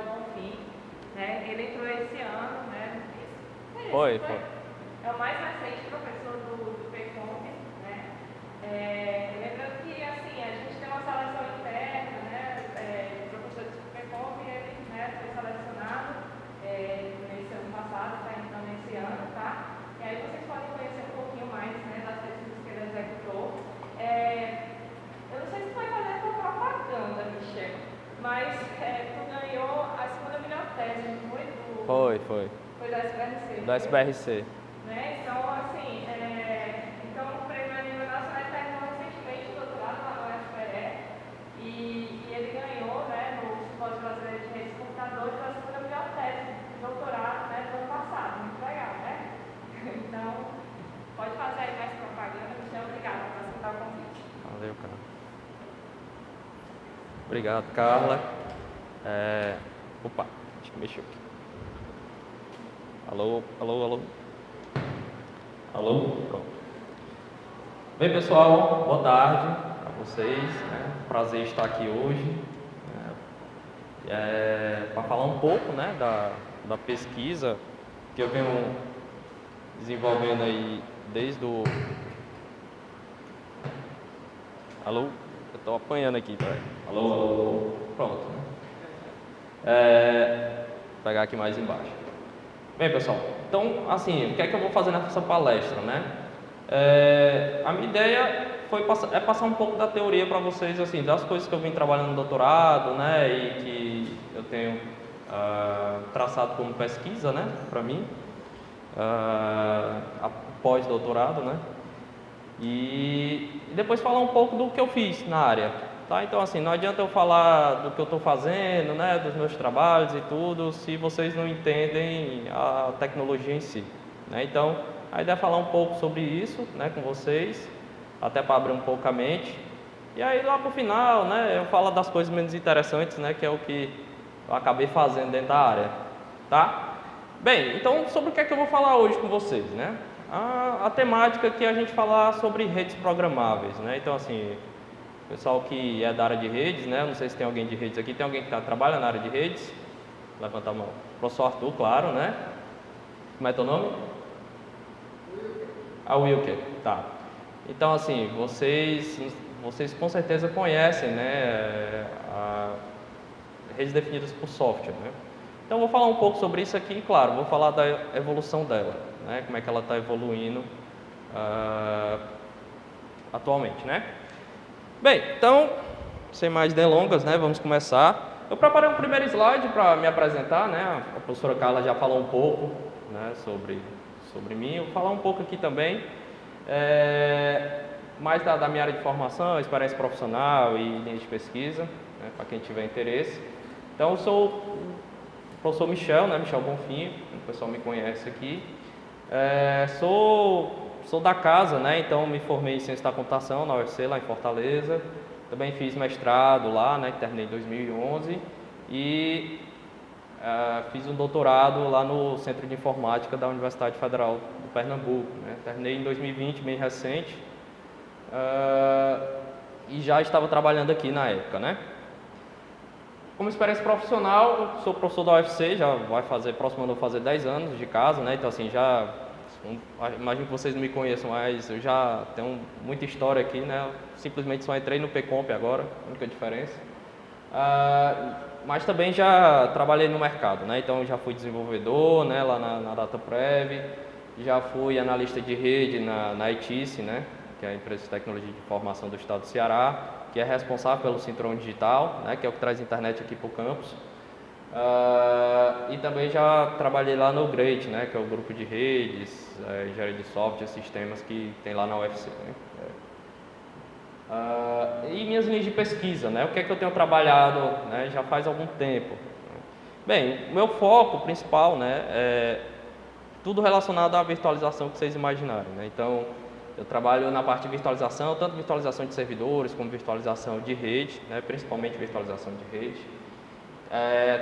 Michel Bonfim, né? Ele entrou esse ano, né? Foi. É o mais recente professor do PECOM, né? Lembrando que, assim, a gente tem uma seleção interna, né? Professores do PECOM, e ele, né, foi selecionado nesse ano passado, está entrando nesse ano, tá? E aí vocês podem conhecer um pouquinho mais, né, das pesquisas que ele executou. Eu não sei se vai fazer a tua propaganda, Michel, mas tu ganhou a segunda melhor tese, não foi? Foi. Foi da SBRC. Da SBRC. Né? Então, assim, o prêmio a nível nacional terminou recentemente o doutorado lá no UFPE e ele ganhou, né, no Simpósio Brasileiro de Redes de Computadores a segunda melhor tese de doutorado, né, do ano passado. Muito legal, né? Então, pode fazer aí mais propaganda. Michel, obrigada por aceitar o convite. Valeu, cara. Obrigado, Carla. Opa, acho que mexeu aqui. Alô. Pronto. Bem, pessoal, boa tarde para vocês. Prazer estar aqui hoje para falar um pouco, né, da pesquisa que eu venho desenvolvendo aí desde o... Alô? Eu estou apanhando aqui, peraí. Alô. Pronto. Vou pegar aqui mais embaixo. Bem, pessoal, então, assim, o que é que eu vou fazer nessa palestra, né? A minha ideia é passar um pouco da teoria para vocês, assim, das coisas que eu vim trabalhando no doutorado, né, e que eu tenho traçado como pesquisa, né, para mim, pós-doutorado, né, e depois falar um pouco do que eu fiz na área, tá? Então, assim, não adianta eu falar do que eu estou fazendo, né, dos meus trabalhos e tudo, se vocês não entendem a tecnologia em si, né? Então, a ideia é falar um pouco sobre isso, né, com vocês, até para abrir um pouco a mente. E aí, lá para o final, né, eu falo das coisas menos interessantes, né, que é o que eu acabei fazendo dentro da área, tá? Bem, então, sobre o que é que eu vou falar hoje com vocês, né? A temática aqui é a gente falar sobre redes programáveis, né? Então, assim, pessoal que é da área de redes, né? Não sei se tem alguém de redes aqui. Tem alguém que trabalha na área de redes? Levanta a mão. Professor Arthur, claro, né? Como é teu nome? Wilker, tá. Então, assim, vocês com certeza conhecem, né? Redes definidas por software, né? Então, eu vou falar um pouco sobre isso aqui, claro, vou falar da evolução dela, né? Como é que ela está evoluindo atualmente, né? Bem, então, sem mais delongas, né, vamos começar. Eu preparei um primeiro slide para me apresentar, né? A professora Carla já falou um pouco, né, sobre mim. Eu vou falar um pouco aqui também, mais da minha área de formação, experiência profissional e linha de pesquisa, né, para quem tiver interesse. Então, eu sou o professor Michel, né, Michel Bonfim, o pessoal me conhece aqui. Sou da casa, né? Então me formei em ciência da computação na UFC, lá em Fortaleza. Também fiz mestrado lá, né? Terminei em 2011 e fiz um doutorado lá no Centro de Informática da Universidade Federal de Pernambuco, né? Terminei em 2020, bem recente, e já estava trabalhando aqui na época, né? Como experiência profissional, eu sou professor da UFC, já próximo ano vou fazer 10 anos de casa, né? Então, assim, imagino que vocês não me conheçam, mas eu já tenho muita história aqui, né? Eu simplesmente só entrei no PComp agora, a única diferença. Mas também já trabalhei no mercado, né? Então já fui desenvolvedor, né? Lá na DataPrev, já fui analista de rede na ITIC, né? Que é a empresa de tecnologia de informação do estado do Ceará, que é responsável pelo Cinturão Digital, né? Que é o que traz internet aqui para o campus. E também já trabalhei lá no Great, né, que é o grupo de redes, engenharia de software, sistemas que tem lá na UFC, né? E minhas linhas de pesquisa, né, o que é que eu tenho trabalhado, né, já faz algum tempo. Bem, o meu foco principal, né, é tudo relacionado à virtualização que vocês imaginarem, né? Então, eu trabalho na parte de virtualização, tanto virtualização de servidores como virtualização de rede, né, principalmente virtualização de rede.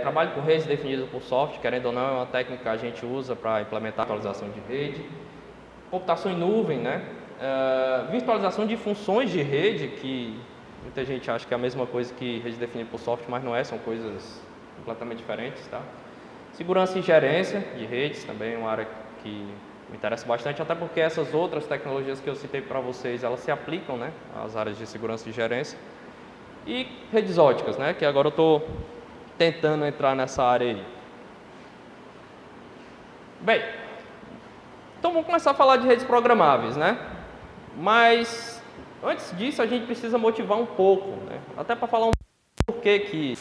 Trabalho com redes definidas por software, querendo ou não, é uma técnica que a gente usa para implementar a virtualização de rede. Computação em nuvem, né? Virtualização de funções de rede, que muita gente acha que é a mesma coisa que rede definida por software, mas não é, são coisas completamente diferentes, tá? Segurança e gerência de redes também é uma área que me interessa bastante, até porque essas outras tecnologias que eu citei para vocês, elas se aplicam, né, às áreas de segurança e gerência. E redes óticas, né, que agora eu estou tentando entrar nessa área aí. Bem, então vamos começar a falar de redes programáveis, né? Mas antes disso a gente precisa motivar um pouco, né? Até para falar um pouco porquê que...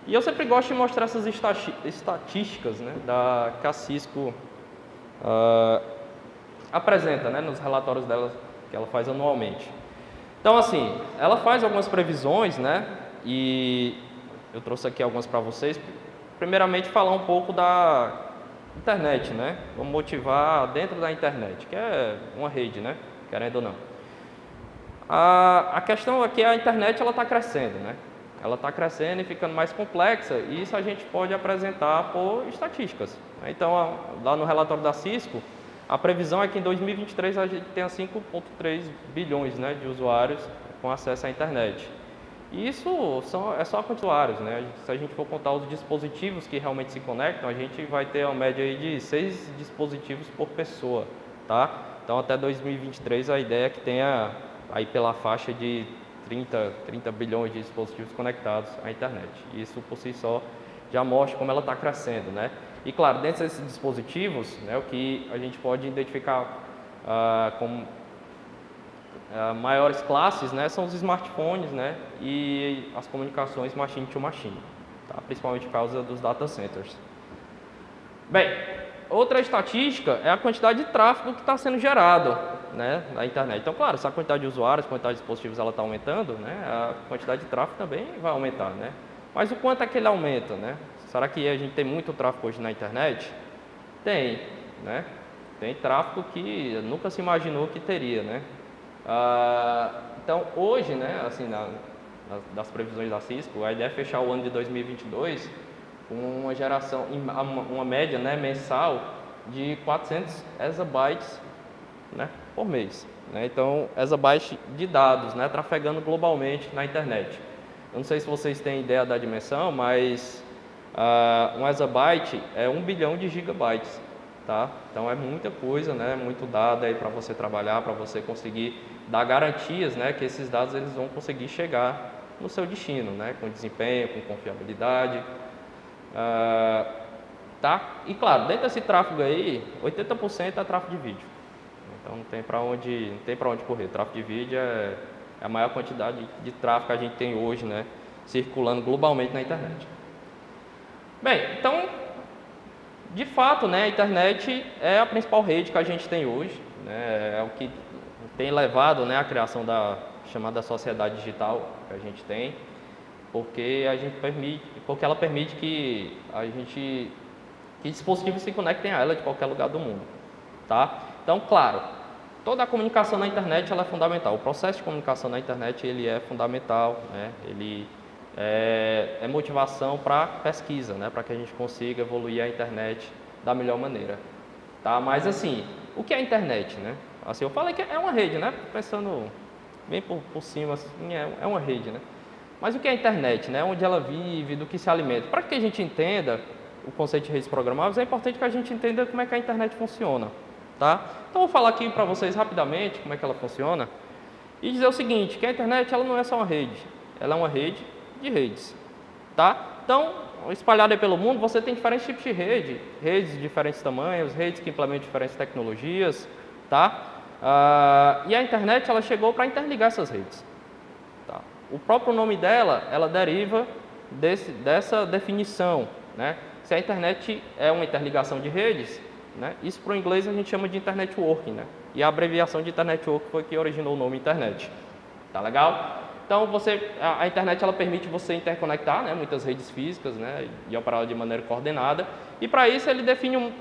E eu sempre gosto de mostrar essas estatísticas, né, que a Cisco apresenta, né, nos relatórios dela que ela faz anualmente. Então, assim, ela faz algumas previsões, né, e eu trouxe aqui algumas para vocês. Primeiramente, falar um pouco da internet, né, vamos motivar dentro da internet, que é uma rede, né, querendo ou não. A questão aqui é que a internet ela está crescendo, né, ela está crescendo e ficando mais complexa, e isso a gente pode apresentar por estatísticas. Então, lá no relatório da Cisco, a previsão é que em 2023 a gente tenha 5,3 bilhões, né, de usuários com acesso à internet. E isso é só com usuários, né? Se a gente for contar os dispositivos que realmente se conectam, a gente vai ter uma média aí de 6 dispositivos por pessoa, tá? Então, até 2023 a ideia é que tenha aí pela faixa de 30 bilhões de dispositivos conectados à internet. Isso por si só já mostra como ela está crescendo, né? E claro, dentro desses dispositivos, né, o que a gente pode identificar como maiores classes, né, são os smartphones, né, e as comunicações machine to machine, tá? Principalmente por causa dos data centers. Bem, outra estatística é a quantidade de tráfego que está sendo gerado, né, na internet. Então, claro, se a quantidade de usuários, a quantidade de dispositivos ela está aumentando, né, a quantidade de tráfego também vai aumentar, né? Mas o quanto é que ele aumenta, né? Será que a gente tem muito tráfego hoje na internet? Tem, né? Tem tráfego que nunca se imaginou que teria, né? Então, hoje, né, assim, das previsões da Cisco, a ideia é fechar o ano de 2022 com uma geração, uma média, né, mensal de 400 exabytes, né, por mês, né? Então, exabytes de dados, né, trafegando globalmente na internet. Eu não sei se vocês têm ideia da dimensão, mas um exabyte é 1 bilhão de gigabytes, tá? Então é muita coisa, né? Muito dado aí para você trabalhar, para você conseguir dar garantias, né? Que esses dados eles vão conseguir chegar no seu destino, né? Com desempenho, com confiabilidade, tá? E claro, dentro desse tráfego aí, 80% é tráfego de vídeo. Então não tem para onde correr. Tráfego de vídeo é a maior quantidade de tráfego que a gente tem hoje, né? Circulando globalmente na internet. Bem, então, de fato, né, a internet é a principal rede que a gente tem hoje, né, é o que tem levado, né, à criação da chamada sociedade digital que a gente tem, porque ela permite que dispositivos se conectem a ela de qualquer lugar do mundo, tá? Então, claro, toda a comunicação na internet ela é fundamental. O processo de comunicação na internet ele é fundamental, né? Ele é motivação para pesquisa, né? Para que a gente consiga evoluir a internet da melhor maneira, tá? Mas assim, o que é a internet, né? Assim, eu falei que é uma rede, né? Pensando bem por cima, assim, é uma rede, né? Mas o que é a internet, né? Onde ela vive, do que se alimenta. Para que a gente entenda o conceito de redes programáveis, é importante que a gente entenda como é que a internet funciona, tá? Então, eu vou falar aqui para vocês rapidamente como é que ela funciona e dizer o seguinte, que a internet ela não é só uma rede, ela é uma rede de redes, tá? Então, espalhada aí pelo mundo, você tem diferentes tipos de redes de diferentes tamanhos, redes que implementam diferentes tecnologias, tá? E a internet, ela chegou para interligar essas redes, tá? O próprio nome dela, ela deriva dessa definição, né? Se a internet é uma interligação de redes, né? Isso para o inglês a gente chama de Internet Working, né? E a abreviação de Internet Working foi que originou o nome internet, tá legal? Então, a internet ela permite você interconectar, né, muitas redes físicas, né, e operar de maneira coordenada. E para isso ele define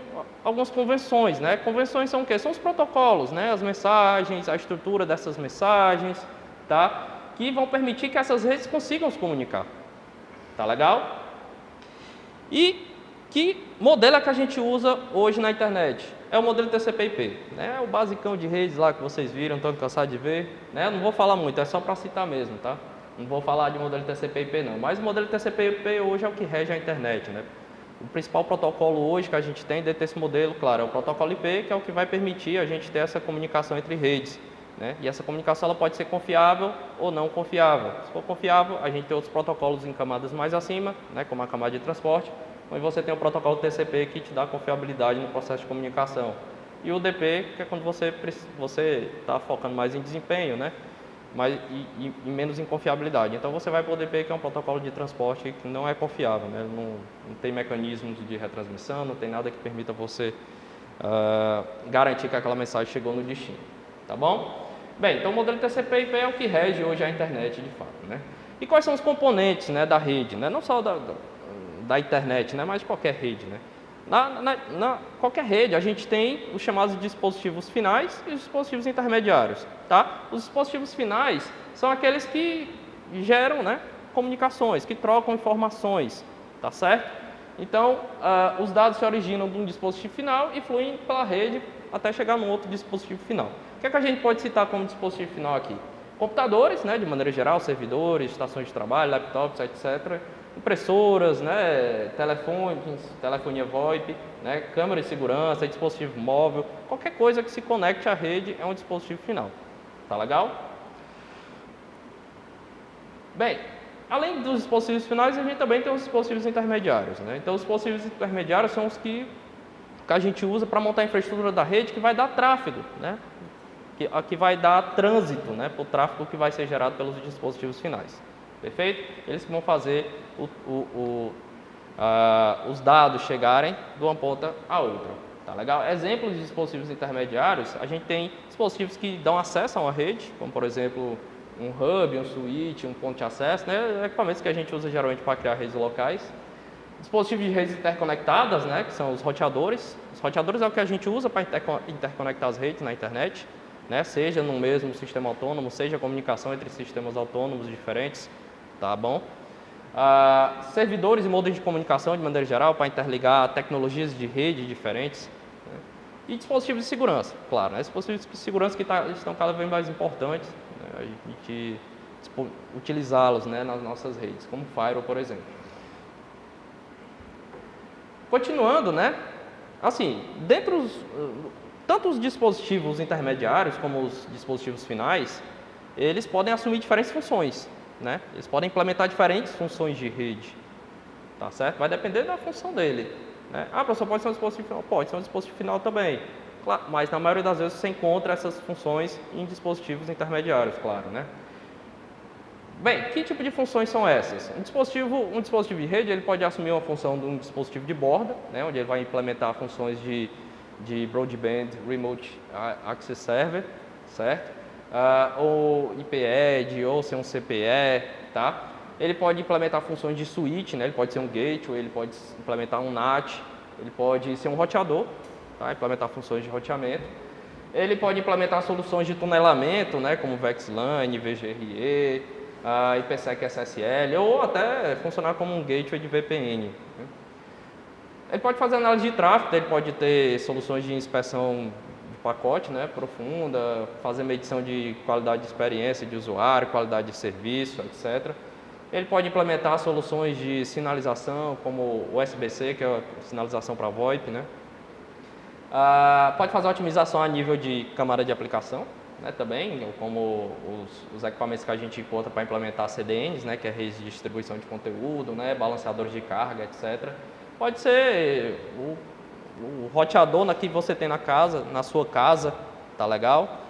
algumas convenções, né? Convenções são o quê? São os protocolos, né, as mensagens, a estrutura dessas mensagens, tá? Que vão permitir que essas redes consigam se comunicar. Tá legal? E que modelo é que a gente usa hoje na internet? É o modelo TCP/IP, né? O basicão de redes lá que vocês viram, estão cansados de ver, né? Não vou falar muito, é só para citar mesmo, tá? Não vou falar de modelo TCP/IP não, mas o modelo TCP/IP hoje é o que rege a internet, né? O principal protocolo hoje que a gente tem dentro desse modelo, claro, é o protocolo IP, que é o que vai permitir a gente ter essa comunicação entre redes, né? E essa comunicação ela pode ser confiável ou não confiável. Se for confiável, a gente tem outros protocolos em camadas mais acima, né? Como a camada de transporte, onde você tem o protocolo TCP que te dá confiabilidade no processo de comunicação. E o DP, que é quando você está focando mais em desempenho, né? E menos em confiabilidade. Então você vai para o DP, que é um protocolo de transporte que não é confiável, né? Não tem mecanismos de retransmissão, não tem nada que permita você garantir que aquela mensagem chegou no destino. Tá bom? Bem, então o modelo TCP/IP é o que rege hoje a internet de fato, né? E quais são os componentes, né, da rede, né? Não só da internet, né, mas de qualquer rede, né? Na qualquer rede, a gente tem os chamados dispositivos finais e os dispositivos intermediários, tá? Os dispositivos finais são aqueles que geram, né, comunicações, que trocam informações, tá certo? Então, os dados se originam de um dispositivo final e fluem pela rede até chegar num outro dispositivo final. O que é que a gente pode citar como dispositivo final aqui? Computadores, né, de maneira geral, servidores, estações de trabalho, laptops, etc., impressoras, né, telefones, telefonia VoIP, né, câmera de segurança, dispositivo móvel, qualquer coisa que se conecte à rede é um dispositivo final. Tá legal? Bem, além dos dispositivos finais, a gente também tem os dispositivos intermediários, né? Então, os dispositivos intermediários são os que a gente usa para montar a infraestrutura da rede que vai dar tráfego, né? Que vai dar trânsito, né, para o tráfego que vai ser gerado pelos dispositivos finais. Perfeito? Eles que vão fazer os dados chegarem de uma ponta a outra. Tá legal? Exemplos de dispositivos intermediários, a gente tem dispositivos que dão acesso a uma rede, como por exemplo um hub, um switch, um ponto de acesso, né? Equipamentos que a gente usa geralmente para criar redes locais. Dispositivos de redes interconectadas, né, que são os roteadores. Os roteadores é o que a gente usa para interconectar as redes na internet, né, seja no mesmo sistema autônomo, seja comunicação entre sistemas autônomos diferentes, tá bom? Servidores e modos de comunicação de maneira geral para interligar tecnologias de rede diferentes, né? E dispositivos de segurança, claro, né? Dispositivos de segurança que estão cada vez mais importantes, né? A gente utilizá-los, né, nas nossas redes, como Firewall, por exemplo. Continuando, né? Assim, tanto os dispositivos intermediários como os dispositivos finais, eles podem assumir diferentes funções, né? Eles podem implementar diferentes funções de rede, tá certo? Vai depender da função dele, né? Professor, pode ser um dispositivo final? Pode ser um dispositivo final também, claro, mas na maioria das vezes você encontra essas funções em dispositivos intermediários, claro, né? Bem, que tipo de funções são essas? Um dispositivo de rede ele pode assumir uma função de um dispositivo de borda, né, onde ele vai implementar funções de Broadband Remote Access Server, certo? Ou IPED, ou ser um CPE, tá? Ele pode implementar funções de switch, né? Ele pode ser um gateway, ele pode implementar um NAT, ele pode ser um roteador, tá? Implementar funções de roteamento. Ele pode implementar soluções de tunelamento, né? Como VXLAN, NVGRE, IPsec SSL, ou até funcionar como um gateway de VPN. Ele pode fazer análise de tráfego, ele pode ter soluções de inspeção de pacote, né, profunda, fazer medição de qualidade de experiência de usuário, qualidade de serviço, etc. Ele pode implementar soluções de sinalização, como o USB-C, que é a sinalização para VoIP, né. Pode fazer otimização a nível de camada de aplicação, né, também, como os equipamentos que a gente encontra para implementar CDNs, né, que é redes de distribuição de conteúdo, né, balanceadores de carga, etc. Pode ser o roteador que você tem na sua casa, tá legal?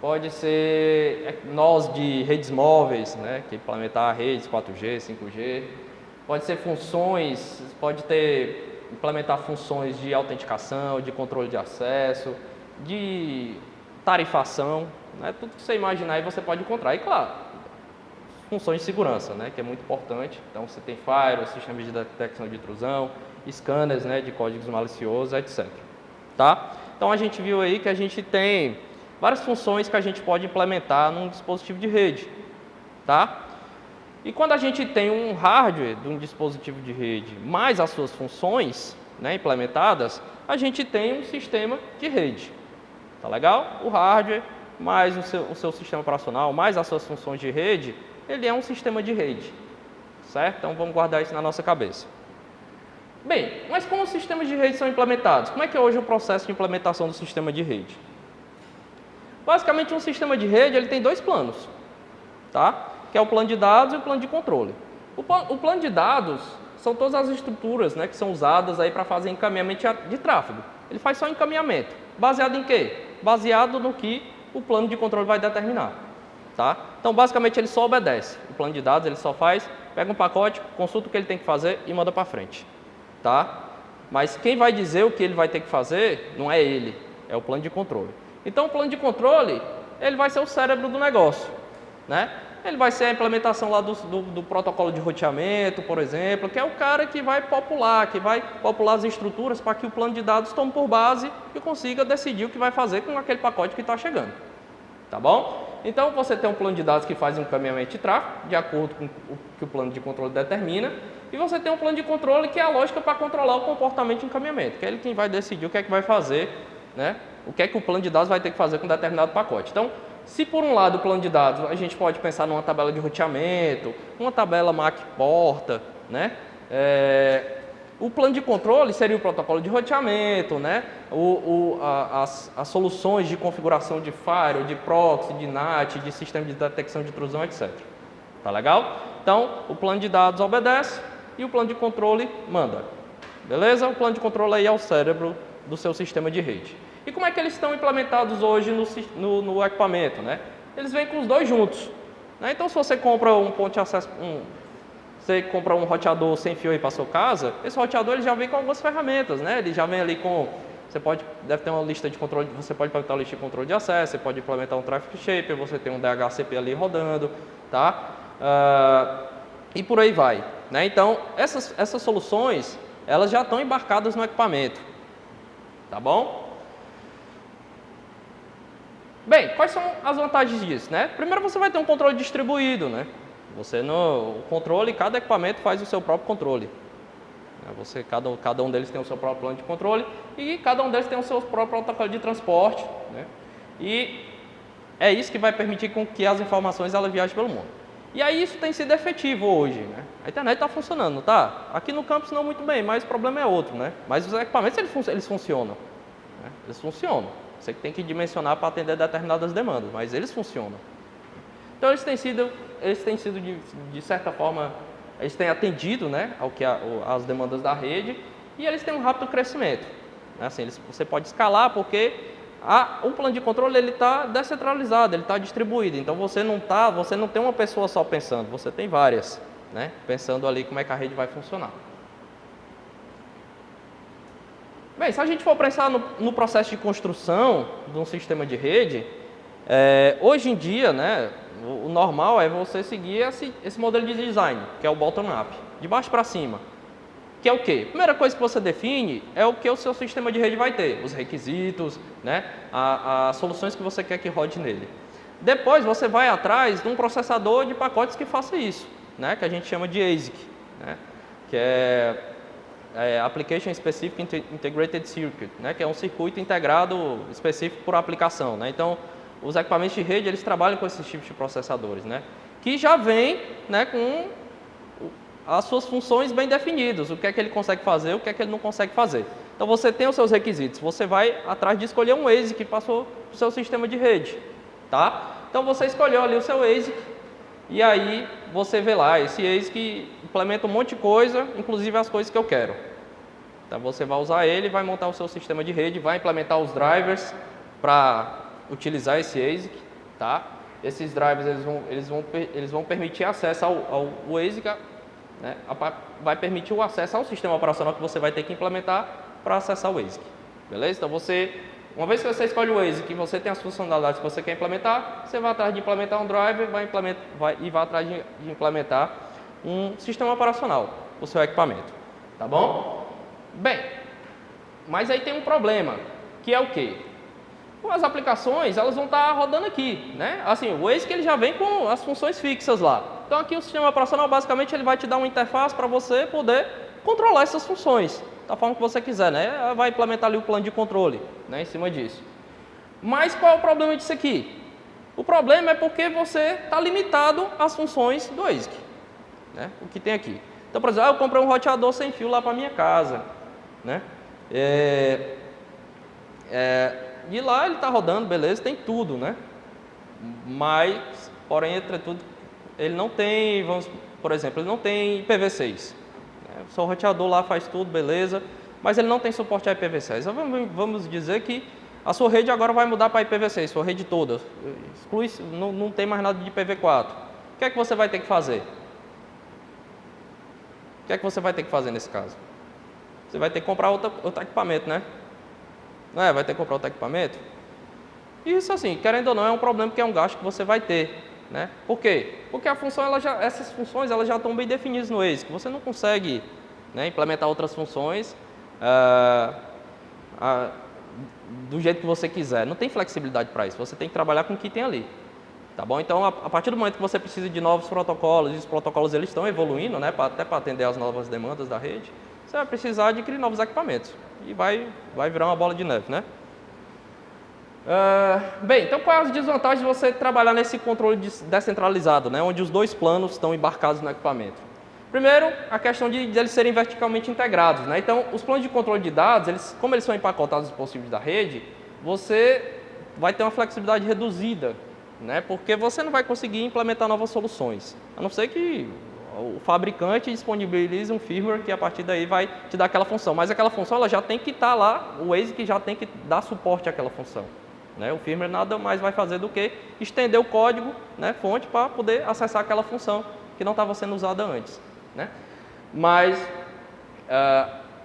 Pode ser nós de redes móveis, né, que implementar redes 4G, 5G. Pode ser funções, implementar funções de autenticação, de controle de acesso, de tarifação, né, tudo que você imaginar aí você pode encontrar. E claro, funções de segurança, né, que é muito importante. Então você tem firewall, sistemas de detecção de intrusão, scanners, né, de códigos maliciosos, etc. Tá? Então a gente viu aí que a gente tem várias funções que a gente pode implementar num dispositivo de rede, tá? E quando a gente tem um hardware de um dispositivo de rede mais as suas funções, né, implementadas, a gente tem um sistema de rede. Tá legal? O hardware mais o seu sistema operacional, mais as suas funções de rede, ele é um sistema de rede, certo? Então vamos guardar isso na nossa cabeça. Bem, mas como os sistemas de rede são implementados? Como é que é hoje o processo de implementação do sistema de rede? Basicamente, um sistema de rede ele tem dois planos, tá? Que é o plano de dados e o plano de controle. O plano de dados são todas as estruturas, né, que são usadas aí para fazer encaminhamento de tráfego. Ele faz só encaminhamento. Baseado em quê? Baseado no que o plano de controle vai determinar, tá? Então, basicamente, ele só obedece. O plano de dados ele só faz, pega um pacote, consulta o que ele tem que fazer e manda para frente, tá? Mas quem vai dizer o que ele vai ter que fazer não é ele, é o plano de controle. Então, o plano de controle, ele vai ser o cérebro do negócio, né? Ele vai ser a implementação lá do protocolo de roteamento, por exemplo, que é o cara que vai popular as estruturas para que o plano de dados tome por base e consiga decidir o que vai fazer com aquele pacote que está chegando, tá bom? Então, você tem um plano de dados que faz um encaminhamento de tráfego, de acordo com o que o plano de controle determina, e você tem um plano de controle que é a lógica para controlar o comportamento de encaminhamento, que é ele quem vai decidir o que é que vai fazer, né? O que é que o plano de dados vai ter que fazer com determinado pacote. Então, se por um lado o plano de dados a gente pode pensar numa tabela de roteamento, uma tabela MAC-porta, né? O plano de controle seria o protocolo de roteamento, né? As soluções de configuração de firewall, de proxy, de NAT, de sistema de detecção de intrusão, etc. Tá legal? Então, o plano de dados obedece e o plano de controle manda. Beleza? O plano de controle aí é o cérebro do seu sistema de rede. E como é que eles estão implementados hoje no equipamento, né? Eles vêm com os dois juntos, né? Então, se você compra um ponto de acesso, você compra um roteador sem fio aí para sua casa, esse roteador ele já vem com algumas ferramentas, né? Ele já vem ali com, deve ter uma lista de controle, você pode implementar uma lista de controle de acesso, você pode implementar um traffic shaper, você tem um DHCP ali rodando, tá? E por aí vai, né? Então, essas soluções, elas já estão embarcadas no equipamento, tá bom? Bem, quais são as vantagens disso, né? Primeiro, você vai ter um controle distribuído, né? O controle, cada equipamento faz o seu próprio controle. Cada um deles tem o seu próprio plano de controle e cada um deles tem o seu próprio protocolo de transporte, né? E é isso que vai permitir com que as informações elas viajem pelo mundo. E aí isso tem sido efetivo hoje, né? A internet está funcionando, não tá? Aqui no campus não muito bem, mas o problema é outro, né? Mas os equipamentos eles funcionam, né? Eles funcionam. Você tem que dimensionar para atender determinadas demandas, mas eles funcionam. Então eles têm sido de certa forma, eles têm atendido, né, as demandas da rede e eles têm um rápido crescimento. Assim, você pode escalar porque o plano de controle ele está descentralizado, ele está distribuído. Então você não tem uma pessoa só pensando, você tem várias, né, pensando ali como é que a rede vai funcionar. Bem, se a gente for pensar no processo de construção de um sistema de rede, hoje em dia, né, o normal é você seguir esse modelo de design, que é o bottom-up, de baixo para cima. Que é o quê? A primeira coisa que você define é o que o seu sistema de rede vai ter, os requisitos, né, as soluções que você quer que rode nele. Depois você vai atrás de um processador de pacotes que faça isso, né, que a gente chama de ASIC, né, que é Application Specific Integrated Circuit, né, que é um circuito integrado específico por aplicação, né? Então, os equipamentos de rede eles trabalham com esses tipos de processadores, né, que já vem, né, com as suas funções bem definidas, o que é que ele consegue fazer, o que é que ele não consegue fazer. Então, você tem os seus requisitos, você vai atrás de escolher um ASIC que passou para o seu sistema de rede, tá? Então, você escolheu ali o seu ASIC e aí você vê lá, esse ASIC implementa um monte de coisa, inclusive as coisas que eu quero. Então, você vai usar ele, vai montar o seu sistema de rede, vai implementar os drivers para utilizar esse ASIC, tá? Esses drivers eles vão permitir acesso ao ASIC, né? Vai permitir o acesso ao sistema operacional que você vai ter que implementar para acessar o ASIC, beleza? Então uma vez que você escolhe o ASIC e você tem as funcionalidades que você quer implementar, você vai atrás de implementar um driver, vai atrás de implementar um sistema operacional para o seu equipamento, tá bom? Bem, mas aí tem um problema, que é o quê? As aplicações, elas vão estar rodando aqui, né? Assim, o ASIC ele já vem com as funções fixas lá. Então aqui o sistema operacional, basicamente, ele vai te dar uma interface para você poder controlar essas funções da forma que você quiser, né? Vai implementar ali o plano de controle, né, em cima disso. Mas qual é o problema disso aqui? O problema é porque você está limitado às funções do ASIC, né? O que tem aqui. Então, por exemplo, eu comprei um roteador sem fio lá para minha casa, né? E lá ele está rodando, beleza, tem tudo, né? Mas, porém, entretudo, ele não tem, por exemplo, ele não tem IPv6. Né? O seu roteador lá faz tudo, beleza, mas ele não tem suporte a IPv6. Então, vamos dizer que a sua rede agora vai mudar para IPv6, sua rede toda. Exclui, não tem mais nada de IPv4. O que é que você vai ter que fazer? O que é que você vai ter que fazer nesse caso? Você vai ter que comprar outro equipamento, né? Não é? Vai ter que comprar outro equipamento? Isso, assim, querendo ou não, é um problema porque é um gasto que você vai ter, né? Por quê? Porque essas funções elas já estão bem definidas no ASIC. Você não consegue, né, implementar outras funções do jeito que você quiser. Não tem flexibilidade para isso. Você tem que trabalhar com o que tem ali. Tá bom? Então, a partir do momento que você precisa de novos protocolos, e os protocolos eles estão evoluindo, né, até para atender às novas demandas da rede, você vai precisar adquirir novos equipamentos. E vai virar uma bola de neve, né? Bem, então quais as desvantagens de você trabalhar nesse controle descentralizado, né, onde os dois planos estão embarcados no equipamento? Primeiro, a questão de eles serem verticalmente integrados, né? Então, os planos de controle de dados, como eles são empacotados dispositivos da rede, você vai ter uma flexibilidade reduzida, né? Porque você não vai conseguir implementar novas soluções, a não ser que o fabricante disponibilize um firmware que a partir daí vai te dar aquela função, mas aquela função ela já tem que estar lá, o ASIC já tem que dar suporte àquela função. Né? O firmware nada mais vai fazer do que estender o código, né, fonte para poder acessar aquela função que não estava sendo usada antes. Né? Mas,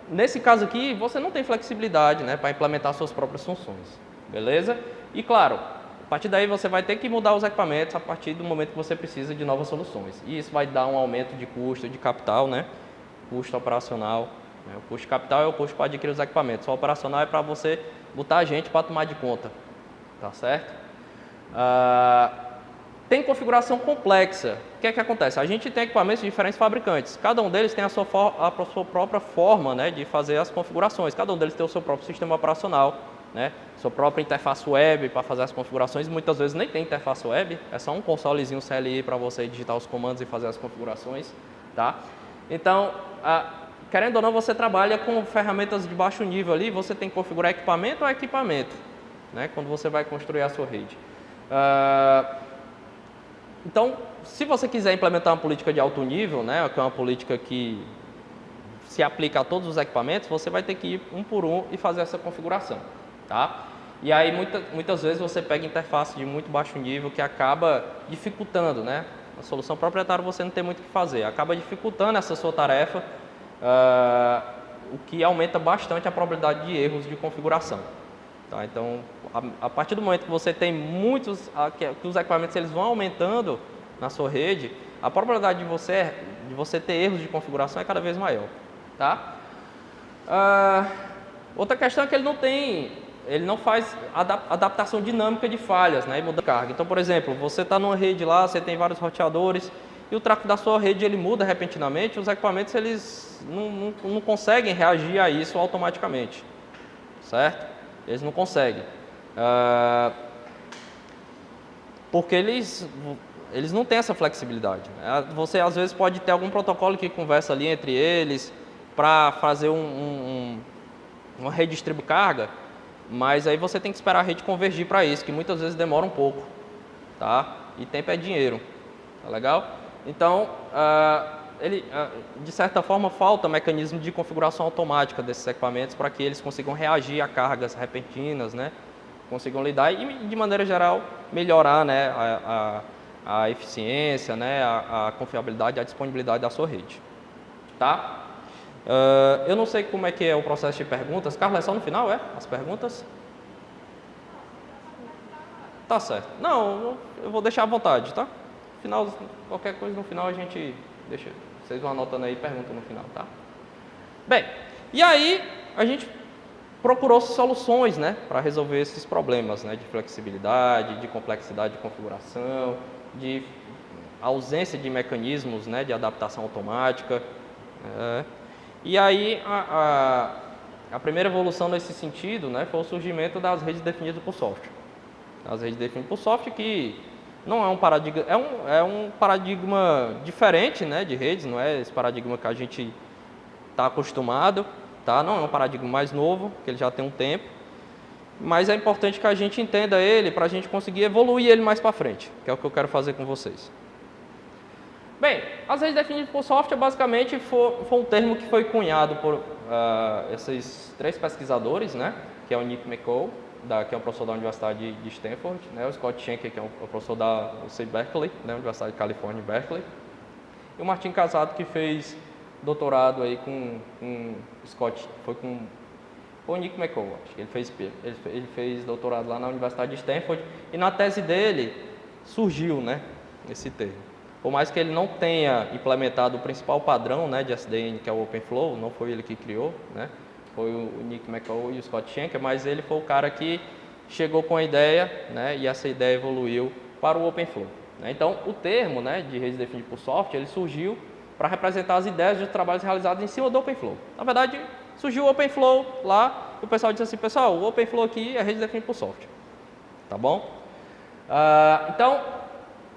nesse caso aqui, você não tem flexibilidade, né, para implementar suas próprias funções. Beleza? E claro, a partir daí você vai ter que mudar os equipamentos a partir do momento que você precisa de novas soluções. E isso vai dar um aumento de custo, de capital, né? Custo operacional. Né? O custo de capital é o custo para adquirir os equipamentos. O operacional é para você botar gente para tomar de conta. Tá certo? Tem configuração complexa. O que é que acontece? A gente tem equipamentos de diferentes fabricantes. Cada um deles tem a sua própria forma, né, de fazer as configurações. Cada um deles tem o seu próprio sistema operacional, né, sua própria interface web para fazer as configurações. Muitas vezes nem tem interface web. É só um consolezinho CLI para você digitar os comandos e fazer as configurações. Tá? Então, querendo ou não, você trabalha com ferramentas de baixo nível ali. Você tem que configurar equipamento a equipamento. Né, quando você vai construir a sua rede. Então, se você quiser implementar uma política de alto nível, né, que é uma política que se aplica a todos os equipamentos, você vai ter que ir um por um e fazer essa configuração. Tá? E aí, muitas vezes, você pega interface de muito baixo nível que acaba dificultando. Né? A solução proprietária você não tem muito o que fazer, acaba dificultando essa sua tarefa, o que aumenta bastante a probabilidade de erros de configuração. Tá, então, a partir do momento que você tem que os equipamentos eles vão aumentando na sua rede, a probabilidade de você ter erros de configuração é cada vez maior. Tá? Outra questão é que ele não faz adaptação dinâmica de falhas, né, e muda a carga. Então, por exemplo, você está numa rede lá, você tem vários roteadores e o tráfego da sua rede ele muda repentinamente, os equipamentos eles não conseguem reagir a isso automaticamente. Certo? Eles não conseguem, porque eles não têm essa flexibilidade. Você às vezes pode ter algum protocolo que conversa ali entre eles para fazer uma rede distribuir carga, mas aí você tem que esperar a rede convergir para isso, que muitas vezes demora um pouco, tá? E tempo é dinheiro, tá legal? Então, de certa forma, falta mecanismo de configuração automática desses equipamentos para que eles consigam reagir a cargas repentinas, né? Consigam lidar e, de maneira geral, melhorar, né, a eficiência, né, a confiabilidade e a disponibilidade da sua rede. Tá? Eu não sei como é que é o processo de perguntas. Carlos, é só no final, as perguntas? Tá certo. Não, eu vou deixar à vontade, tá? Final, qualquer coisa no final a gente deixa... Vocês vão anotando aí e perguntam no final, tá? Bem, e aí a gente procurou soluções, né, para resolver esses problemas, né, de flexibilidade, de complexidade de configuração, de ausência de mecanismos, né, de adaptação automática. E aí a primeira evolução nesse sentido, né, foi o surgimento das redes definidas por software. As redes definidas por software, que não é um paradigma, é um paradigma diferente, né, de redes, não é esse paradigma que a gente está acostumado, tá? Não é um paradigma mais novo, que ele já tem um tempo, mas é importante que a gente entenda ele para a gente conseguir evoluir ele mais para frente, que é o que eu quero fazer com vocês. Bem, as redes definidas por software basicamente foi um termo que foi cunhado por esses 3 pesquisadores, né, que é o Nick McCall, que é um professor da Universidade de Stanford, né, o Scott Schenker, que é um professor da UC Berkeley, né, Universidade de Califórnia em Berkeley, e o Martin Casado, que fez doutorado aí com Scott, foi com o Nick McCall, acho que ele fez doutorado lá na Universidade de Stanford, e na tese dele surgiu, né, esse termo. Por mais que ele não tenha implementado o principal padrão, né, de SDN, que é o OpenFlow, não foi ele que criou, né, foi o Nick McCall e o Scott Schenker, mas ele foi o cara que chegou com a ideia, né, e essa ideia evoluiu para o OpenFlow. Né. Então, o termo, né, de redes definidas por software, ele surgiu para representar as ideias dos trabalhos realizados em cima do OpenFlow. Na verdade, surgiu o OpenFlow lá, e o pessoal disse assim, pessoal, o OpenFlow aqui é rede definida por software. Tá bom? Então,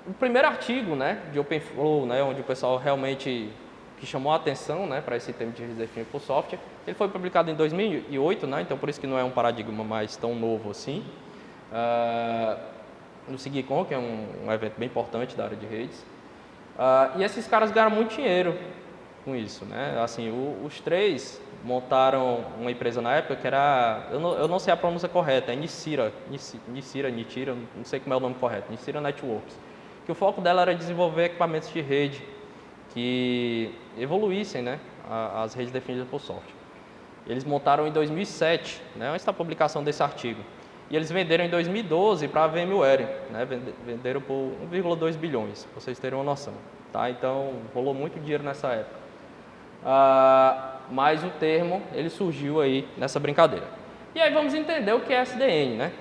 o primeiro artigo, né, de OpenFlow, né, onde o pessoal realmente que chamou a atenção, né, para esse termo de rede definida por software, ele foi publicado em 2008, né, então por isso que não é um paradigma mais tão novo assim. No SIGCOMM, que é um evento bem importante da área de redes. E esses caras ganharam muito dinheiro com isso, né? Assim, os 3 montaram uma empresa na época que era, eu não sei a pronúncia correta, é Nicira, não sei como é o nome correto, Nicira Networks. Que o foco dela era desenvolver equipamentos de rede que evoluíssem, né, as redes definidas por software. Eles montaram em 2007, né, onde está a publicação desse artigo. E eles venderam em 2012 para a VMware, né, venderam por 1,2 bilhões, para vocês terem uma noção. Tá? Então, rolou muito dinheiro nessa época. Mas o termo, ele surgiu aí nessa brincadeira. E aí vamos entender o que é SDN, né?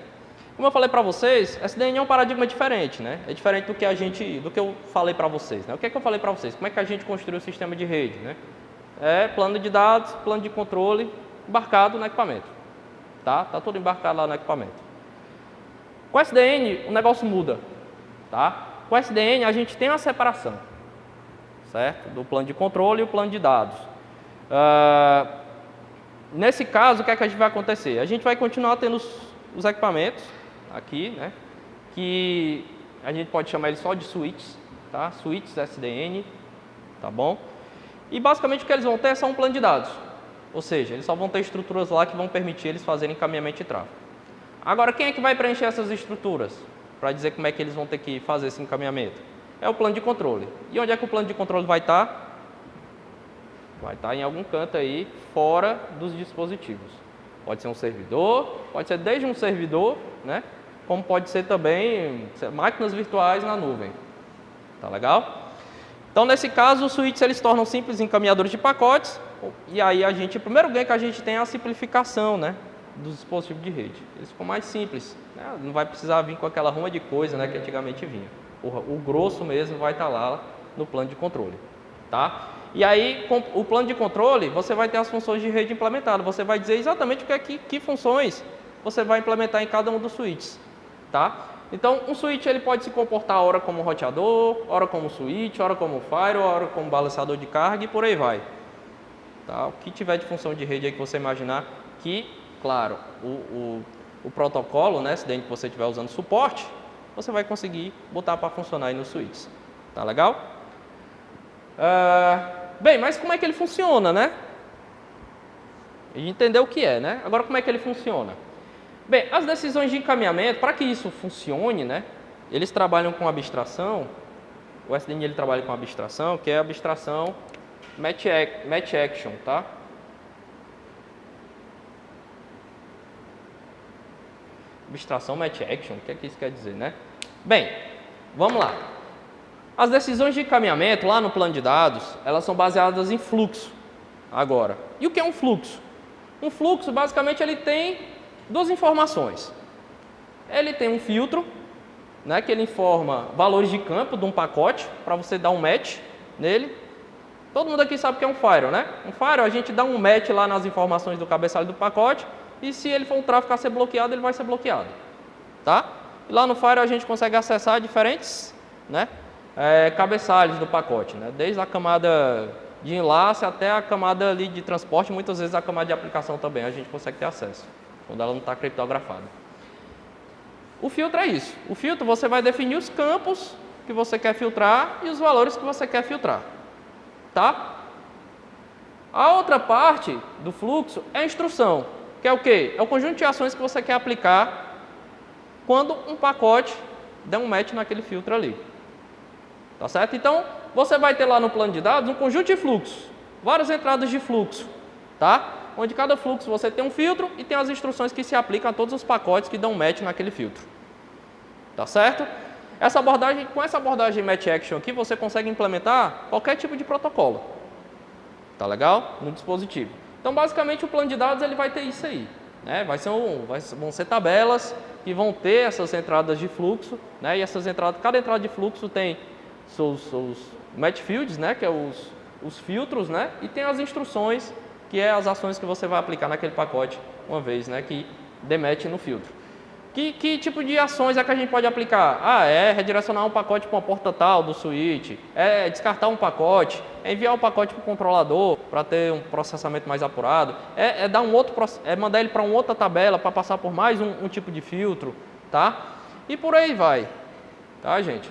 Como eu falei para vocês, SDN é um paradigma diferente, né? É diferente do que eu falei para vocês, né? O que é que eu falei para vocês? Como é que a gente construiu o sistema de rede, né? É plano de dados, plano de controle, embarcado no equipamento, tá? Tá tudo embarcado lá no equipamento. Com SDN, o negócio muda, tá? Com SDN, a gente tem uma separação, certo? Do plano de controle e o plano de dados. Nesse caso, o que é que a gente vai acontecer? A gente vai continuar tendo os equipamentos aqui, né, que a gente pode chamar eles só de switches, tá? Switches SDN, tá bom? E basicamente o que eles vão ter é só um plano de dados, ou seja, eles só vão ter estruturas lá que vão permitir eles fazerem encaminhamento de tráfego. Agora, quem é que vai preencher essas estruturas para dizer como é que eles vão ter que fazer esse encaminhamento? É o plano de controle. E onde é que o plano de controle vai estar? Vai estar em algum canto aí fora dos dispositivos. Pode ser um servidor, pode ser desde um servidor, né? Como pode ser também máquinas virtuais na nuvem. Tá legal? Então, nesse caso, os switches eles tornam simples encaminhadores de pacotes. E aí o primeiro ganho que a gente tem é a simplificação, né, dos dispositivos de rede. Eles ficam mais simples, né? Não vai precisar vir com aquela ruma de coisa, né, que antigamente vinha. O grosso mesmo vai estar lá no plano de controle, tá? E aí, com o plano de controle, você vai ter as funções de rede implementadas. Você vai dizer exatamente que funções você vai implementar em cada um dos switches, tá? Então, um switch ele pode se comportar ora como roteador, ora como switch, ora como firewall, ora como balanceador de carga e por aí vai. Tá? O que tiver de função de rede aí que você imaginar que, claro, o protocolo, né, se dentro que você estiver usando suporte, você vai conseguir botar para funcionar aí nos switches. Tá legal? Bem, mas como é que ele funciona, né? A gente entendeu o que é, né? Agora, como é que ele funciona? Bem, as decisões de encaminhamento, para que isso funcione, né? Eles trabalham com abstração. O SDN ele trabalha com abstração, que é a abstração match action, tá? Abstração match action, o que é que isso quer dizer, né? Bem, vamos lá. As decisões de encaminhamento lá no plano de dados, elas são baseadas em fluxo. Agora, e o que é um fluxo? Um fluxo, basicamente, ele tem duas informações. Ele tem um filtro, né, que ele informa valores de campo de um pacote, para você dar um match nele. Todo mundo aqui sabe o que é um firewall, né? Um firewall, a gente dá um match lá nas informações do cabeçalho do pacote, e se ele for um tráfego a ser bloqueado, ele vai ser bloqueado. Tá? E lá no Firewall a gente consegue acessar diferentes, né, cabeçalhos do pacote, né, desde a camada de enlace até a camada ali de transporte, muitas vezes a camada de aplicação também a gente consegue ter acesso, quando ela não está criptografada. O filtro é isso. O filtro você vai definir os campos que você quer filtrar e os valores que você quer filtrar, tá? A outra parte do fluxo é a instrução, que é o quê? É o conjunto de ações que você quer aplicar quando um pacote der um match naquele filtro ali. Tá certo? Então, você vai ter lá no plano de dados um conjunto de fluxos, várias entradas de fluxo, tá? Onde cada fluxo você tem um filtro e tem as instruções que se aplicam a todos os pacotes que dão match naquele filtro. Tá certo? Com essa abordagem match action aqui, você consegue implementar qualquer tipo de protocolo. Tá legal? No dispositivo. Então, basicamente, o plano de dados ele vai ter isso aí, né? Vão ser tabelas que vão ter essas entradas de fluxo, né? E cada entrada de fluxo tem seus match fields, né? Que é os filtros, né? E tem as instruções, que é as ações que você vai aplicar naquele pacote uma vez, né? Que dê match no filtro. Que tipo de ações é que a gente pode aplicar? É redirecionar um pacote para uma porta tal do switch, é descartar um pacote, é enviar um pacote para o controlador para ter um processamento mais apurado, mandar ele para uma outra tabela para passar por mais um tipo de filtro, tá? E por aí vai, tá, gente?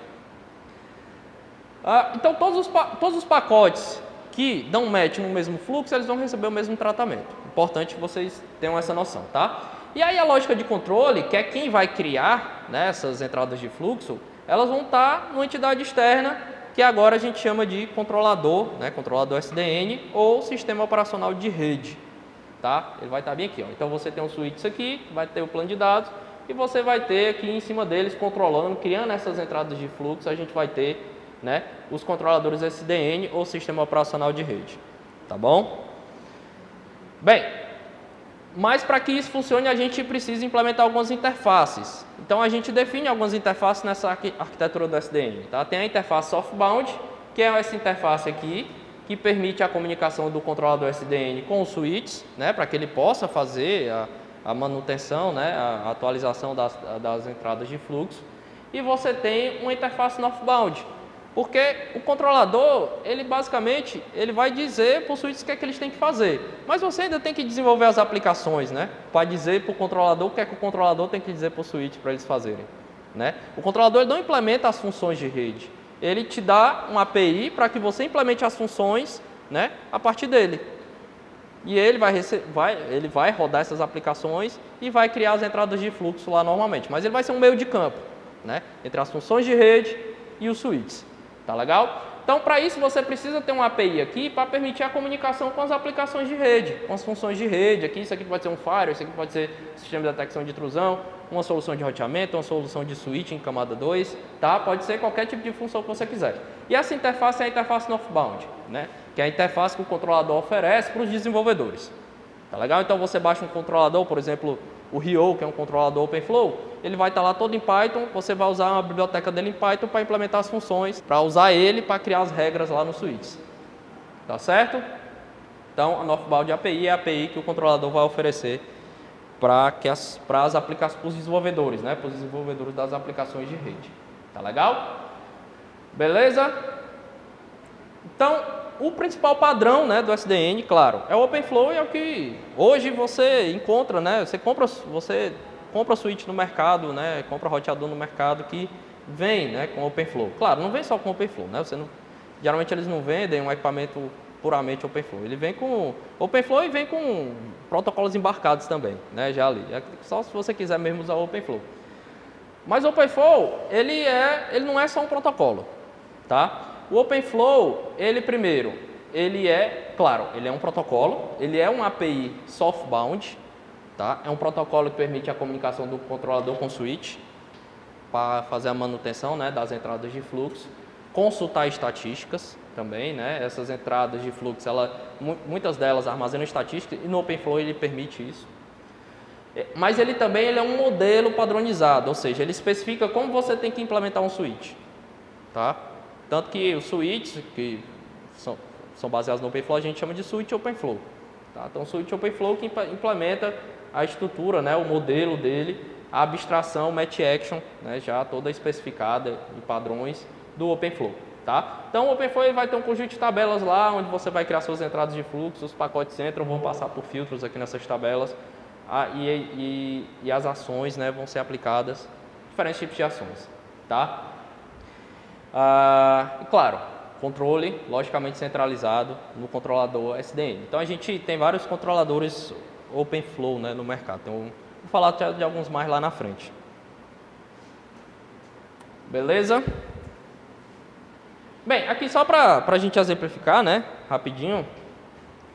Então, todos os pacotes que dão match no mesmo fluxo, eles vão receber o mesmo tratamento. Importante que vocês tenham essa noção, tá? E aí a lógica de controle, que é quem vai criar, né, essas entradas de fluxo, elas vão estar numa entidade externa, que agora a gente chama de controlador, né, controlador SDN ou sistema operacional de rede. Tá? Ele vai estar bem aqui. Ó. Então você tem um switch aqui, vai ter o plano de dados, e você vai ter aqui em cima deles, controlando, criando essas entradas de fluxo, a gente vai ter, né, os controladores SDN ou sistema operacional de rede. Tá bom? Bem, mas para que isso funcione, a gente precisa implementar algumas interfaces. Então, a gente define algumas interfaces nessa arquitetura do SDN. Tá? Tem a interface softbound, que é essa interface aqui, que permite a comunicação do controlador SDN com os switches, né, para que ele possa fazer a manutenção, né, a atualização das entradas de fluxo. E você tem uma interface northbound, porque o controlador, ele basicamente, ele vai dizer para os switches o que é que eles têm que fazer. Mas você ainda tem que desenvolver as aplicações, né? Para dizer para o controlador o que é que o controlador tem que dizer para o switch para eles fazerem, né? O controlador ele não implementa as funções de rede. Ele te dá uma API para que você implemente as funções, né, a partir dele. E ele vai rodar essas aplicações e vai criar as entradas de fluxo lá normalmente. Mas ele vai ser um meio de campo, né, entre as funções de rede e os switches. Tá legal? Então, para isso, você precisa ter uma API aqui para permitir a comunicação com as aplicações de rede, com as funções de rede. Aqui, isso aqui pode ser um firewall, isso aqui pode ser sistema de detecção de intrusão, uma solução de roteamento, uma solução de switch em camada 2, tá? Pode ser qualquer tipo de função que você quiser. E essa interface é a interface northbound, né? Que é a interface que o controlador oferece para os desenvolvedores. Tá legal? Então, você baixa um controlador, por exemplo, o Rio, que é um controlador OpenFlow, ele vai estar lá todo em Python, você vai usar uma biblioteca dele em Python para implementar as funções, para usar ele para criar as regras lá no switch. Tá certo? Então, a Northbound API é a API que o controlador vai oferecer para as aplicações, para os desenvolvedores, né? Para os desenvolvedores das aplicações de rede. Tá legal? Beleza? Então, o principal padrão, né, do SDN, claro, é o OpenFlow e é o que hoje você encontra, né? Você compra switch no mercado, né? Compra roteador no mercado que vem, né, com OpenFlow. Claro, não vem só com OpenFlow, né? Geralmente eles não vendem um equipamento puramente OpenFlow. Ele vem com OpenFlow e vem com protocolos embarcados também, né? Já ali. É só se você quiser mesmo usar o OpenFlow. Mas o OpenFlow, ele não é só um protocolo, tá? O OpenFlow, ele é um protocolo, ele é uma API softbound, tá? É um protocolo que permite a comunicação do controlador com o switch para fazer a manutenção, né, das entradas de fluxo, consultar estatísticas também, né? Essas entradas de fluxo, muitas delas armazenam estatísticas e no OpenFlow ele permite isso. Mas ele também é um modelo padronizado, ou seja, ele especifica como você tem que implementar um switch, tá? Tanto que os switches que são baseados no OpenFlow, a gente chama de switch OpenFlow. Tá? Então, o switch OpenFlow que implementa a estrutura, né, o modelo dele, a abstração Match Action, né, já toda especificada em padrões do OpenFlow. Tá? Então o OpenFlow vai ter um conjunto de tabelas lá, onde você vai criar suas entradas de fluxo, os pacotes entram, vão passar por filtros aqui nessas tabelas, e as ações, né, vão ser aplicadas, diferentes tipos de ações. Tá? E claro, controle logicamente centralizado no controlador SDN. Então a gente tem vários controladores OpenFlow, né, no mercado. Então, vou falar de alguns mais lá na frente. Beleza? Bem, aqui só para a gente exemplificar, né, rapidinho,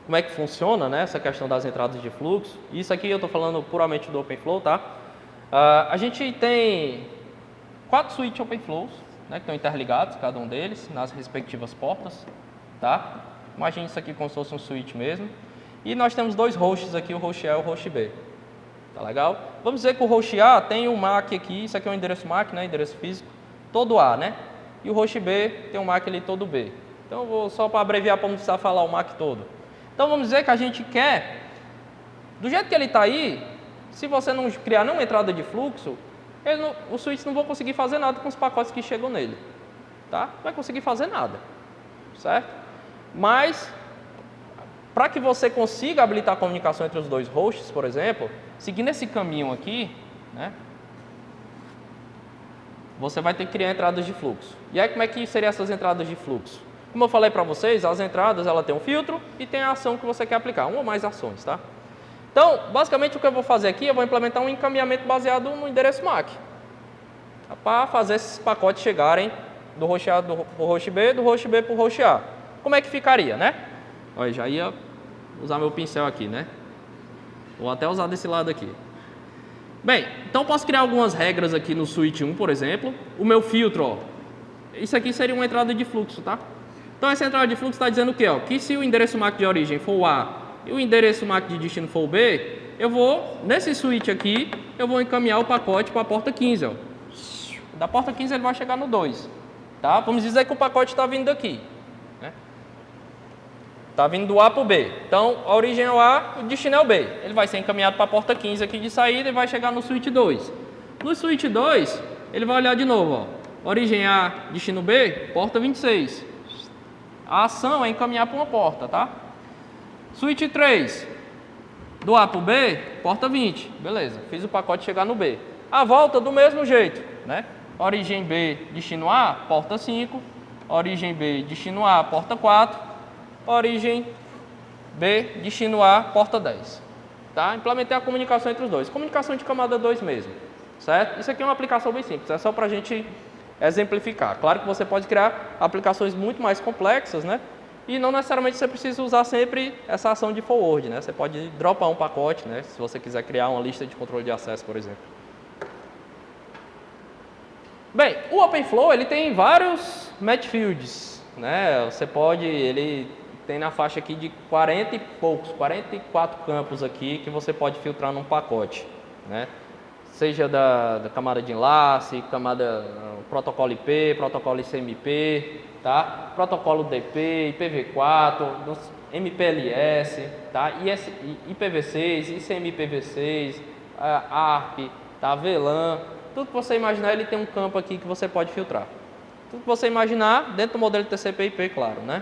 como é que funciona, né, essa questão das entradas de fluxo. Isso aqui eu estou falando puramente do OpenFlow, tá? A gente tem 4 switches OpenFlows, né, que estão interligados, cada um deles, nas respectivas portas, tá? Imagine isso aqui como se fosse um switch mesmo. E nós temos 2 hosts aqui, o host A e o host B. Tá legal? Vamos dizer que o host A tem um MAC aqui, isso aqui é um endereço MAC, né, endereço físico, todo A, né? E o host B tem um MAC ali todo B. Então, vou só para abreviar, para não precisar falar o MAC todo. Então, vamos dizer que a gente quer, do jeito que ele está aí, se você não criar nenhuma entrada de fluxo, os switches não vão conseguir fazer nada com os pacotes que chegam nele. Tá? Não vai conseguir fazer nada. Certo? Mas, para que você consiga habilitar a comunicação entre os 2 hosts, por exemplo, seguindo esse caminho aqui, né, você vai ter que criar entradas de fluxo. E aí, como é que seriam essas entradas de fluxo? Como eu falei para vocês, as entradas ela tem um filtro e tem a ação que você quer aplicar, uma ou mais ações, tá? Então, basicamente o que eu vou fazer aqui, eu vou implementar um encaminhamento baseado no endereço MAC, tá? Para fazer esses pacotes chegarem do host A para o host B, do host B para o host A. Como é que ficaria, né? Olha, já ia usar meu pincel aqui, né? Vou até usar desse lado aqui. Bem, então posso criar algumas regras aqui no switch 1, por exemplo. O meu filtro, ó, isso aqui seria uma entrada de fluxo, tá? Então essa entrada de fluxo está dizendo o quê? Ó? Que se o endereço MAC de origem for o A e o endereço MAC de destino for o B, eu vou, nesse switch aqui, eu vou encaminhar o pacote para a porta 15. Ó. Da porta 15 ele vai chegar no 2. Tá? Vamos dizer que o pacote está vindo daqui. Está vindo do A para o B. Então, a origem é o A, o destino é o B. Ele vai ser encaminhado para a porta 15 aqui de saída e vai chegar no switch 2. No switch 2, ele vai olhar de novo. Ó. Origem A, destino B, porta 26. A ação é encaminhar para uma porta, tá? Switch 3, do A para o B, porta 20. Beleza, fiz o pacote chegar no B. A volta do mesmo jeito, né? Origem B, destino A, porta 5. Origem B, destino A, porta 4. Origem B, destino A, porta 10. Tá? Implementei a comunicação entre os dois. Comunicação de camada 2 mesmo. Certo? Isso aqui é uma aplicação bem simples, é só para a gente exemplificar. Claro que você pode criar aplicações muito mais complexas, né? E não necessariamente você precisa usar sempre essa ação de forward, né? Você pode dropar um pacote, né? Se você quiser criar uma lista de controle de acesso, por exemplo. Bem, o OpenFlow ele tem vários match fields, né? Você pode, ele tem na faixa aqui de 40 e poucos, 44 campos aqui que você pode filtrar num pacote, né? Seja da camada de enlace, camada protocolo IP, protocolo ICMP, tá? Protocolo DP, IPv4, MPLS, tá? IPv6, ICMPv6, ARP, tá? VLAN, tudo que você imaginar ele tem um campo aqui que você pode filtrar. Tudo que você imaginar dentro do modelo TCP/IP, claro, né?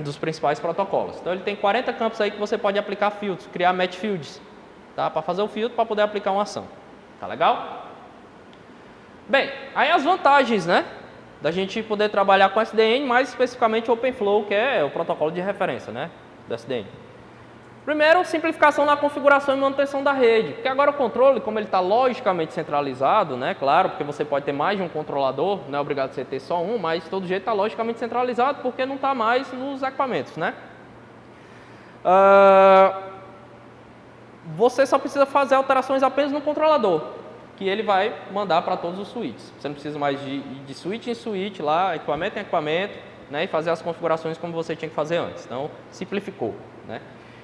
Dos principais protocolos. Então ele tem 40 campos aí que você pode aplicar filtros, criar match fields, tá? Para fazer o filtro para poder aplicar uma ação. Tá legal? Bem, aí as vantagens, né? Da gente poder trabalhar com SDN, mais especificamente o OpenFlow, que é o protocolo de referência, né? Do SDN. Primeiro, simplificação na configuração e manutenção da rede. Porque agora o controle, como ele está logicamente centralizado, né? Claro, porque você pode ter mais de um controlador, não é obrigado a você ter só um, mas de todo jeito está logicamente centralizado porque não está mais nos equipamentos, né? Você só precisa fazer alterações apenas no controlador, que ele vai mandar para todos os switches. Você não precisa mais de switch em switch lá, equipamento em equipamento, né? E fazer as configurações como você tinha que fazer antes. Então, simplificou, né?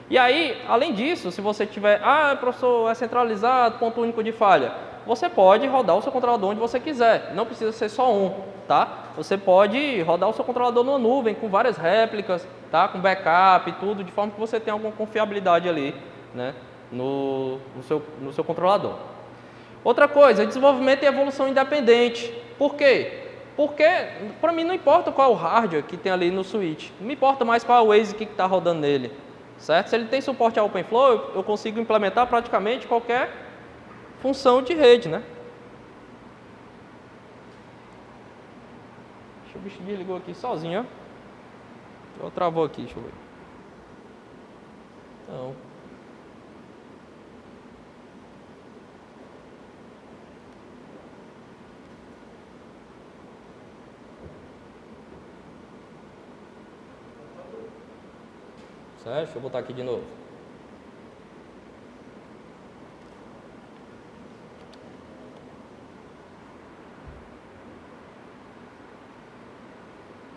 E aí, além disso, se você tiver, professor, é centralizado, ponto único de falha, você pode rodar o seu controlador onde você quiser, não precisa ser só um, tá? Você pode rodar o seu controlador numa nuvem, com várias réplicas, tá? Com backup e tudo, de forma que você tenha alguma confiabilidade ali, né? No seu controlador. Outra coisa, desenvolvimento e evolução independente. Por quê? Porque, para mim, não importa qual é o hardware que tem ali no switch. Não me importa mais qual é o ASIC que está rodando nele. Certo? Se ele tem suporte a OpenFlow, eu consigo implementar praticamente qualquer função de rede, né? Deixa o bicho desligou aqui sozinho, ó. Travou aqui, deixa eu ver. Então... Certo? Deixa eu botar aqui de novo.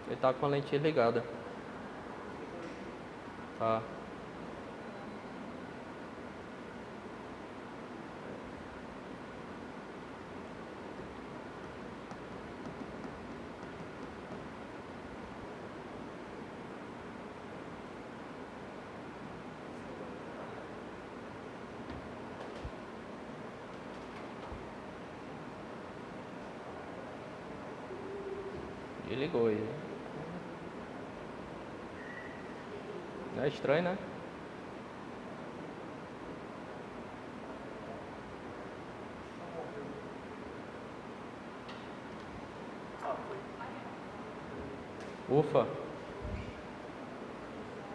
Ele está com a lentilha ligada. Tá. Ele ligou aí. É estranho, né? Ufa.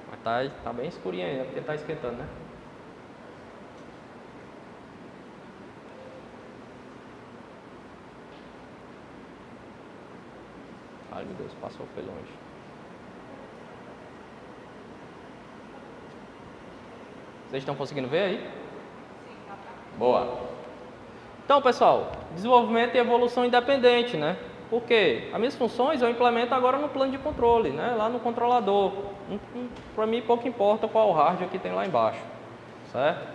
Mas tá bem escurinho aí, é porque tá esquentando, né? Ai meu Deus, passou, foi longe. Vocês estão conseguindo ver aí? Boa. Então, pessoal, desenvolvimento e evolução independente, né? Por quê? As minhas funções eu implemento agora no plano de controle, né? Lá no controlador. Para mim, pouco importa qual hardware que tem lá embaixo, certo?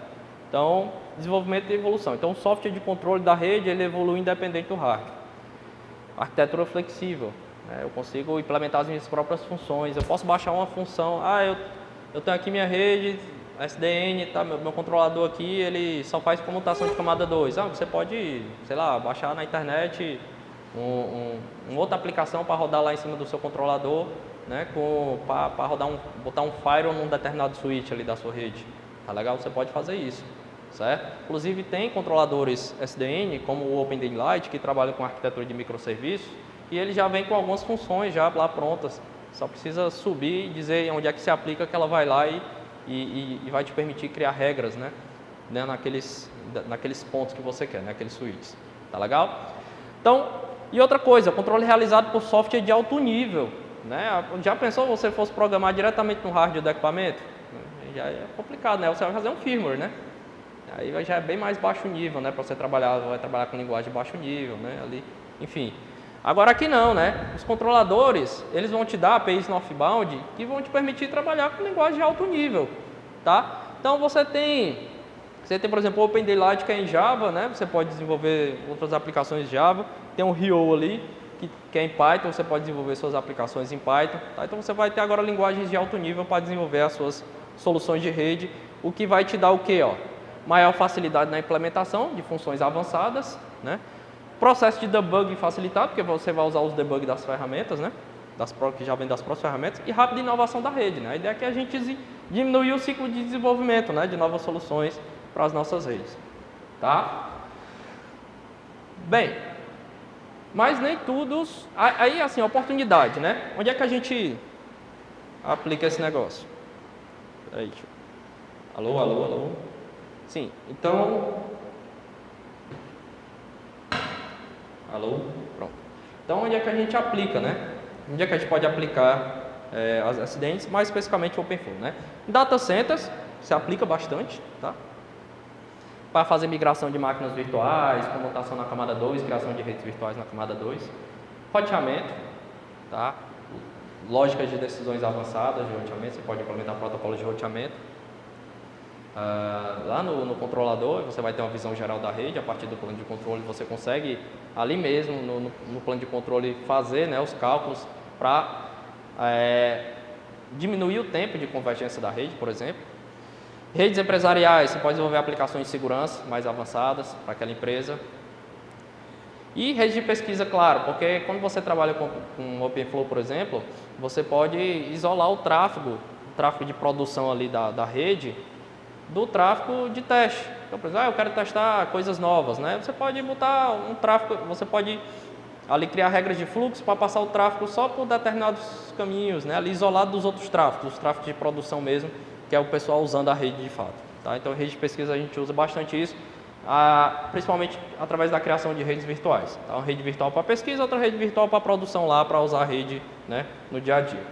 Então, desenvolvimento e evolução. Então, o software de controle da rede, ele evolui independente do hardware. Arquitetura flexível. Eu consigo implementar as minhas próprias funções. Eu posso baixar uma função. Eu tenho aqui minha rede SDN, tá, meu controlador aqui, ele só faz comutação de camada 2. Você pode, sei lá, baixar na internet uma outra aplicação para rodar lá em cima do seu controlador, né, para rodar botar um firewall num determinado switch ali da sua rede. Tá legal? Você pode fazer isso, certo? Inclusive tem controladores SDN, como o Open Daylight, que trabalham com arquitetura de microserviços, e ele já vem com algumas funções já lá prontas. Só precisa subir e dizer onde é que se aplica, que ela vai lá e vai te permitir criar regras, né, naqueles pontos que você quer, né, aqueles switches. Tá legal? Então, e outra coisa, controle realizado por software de alto nível, né? Já pensou se você fosse programar diretamente no hardware do equipamento? Já é complicado, né? Você vai fazer um firmware, né? Aí já é bem mais baixo nível, né? Para você vai trabalhar com linguagem de baixo nível, né? Ali, enfim. Agora aqui não, né? Os controladores, eles vão te dar APIs northbound que vão te permitir trabalhar com linguagem de alto nível, tá? Então você tem, por exemplo, o Open Daylight, que é em Java, né? Você pode desenvolver outras aplicações Java. Tem um Rio ali, que é em Python, você pode desenvolver suas aplicações em Python, tá? Então você vai ter agora linguagens de alto nível para desenvolver as suas soluções de rede, o que vai te dar o quê? Maior facilidade na implementação de funções avançadas, né? Processo de debug facilitado, porque você vai usar os debug das ferramentas, né? Que já vem das próprias ferramentas, e rápida inovação da rede, né? A ideia é que a gente diminuir o ciclo de desenvolvimento, né? De novas soluções para as nossas redes, tá? Bem, mas nem todos... Aí, assim, oportunidade, né? Onde é que a gente aplica esse negócio? Aí, alô? Sim, então... Alô? Pronto. Então, onde é que a gente aplica, né? Onde é que a gente pode aplicar as acidentes, mais especificamente o OpenFlow, né? Data centers, se aplica bastante, tá? Para fazer migração de máquinas virtuais, comutação na camada 2, criação de redes virtuais na camada 2. Roteamento, tá? Lógicas de decisões avançadas de roteamento, você pode implementar protocolos de roteamento. Lá no controlador, você vai ter uma visão geral da rede. A partir do plano de controle, você consegue ali mesmo, no plano de controle, fazer, né, os cálculos para diminuir o tempo de convergência da rede, por exemplo. Redes empresariais, você pode desenvolver aplicações de segurança mais avançadas para aquela empresa. E rede de pesquisa, claro, porque quando você trabalha com OpenFlow, por exemplo, você pode isolar o tráfego de produção ali da rede, do tráfego de teste. Então, por exemplo, eu quero testar coisas novas, né? Você pode botar um tráfego, você pode ali criar regras de fluxo para passar o tráfego só por determinados caminhos, né? Ali isolado dos outros tráfegos, os tráfegos de produção mesmo, que é o pessoal usando a rede de fato. Tá? Então, rede de pesquisa a gente usa bastante isso, principalmente através da criação de redes virtuais. Tá? Uma rede virtual para pesquisa, outra rede virtual para produção lá, para usar a rede, né, no dia a dia.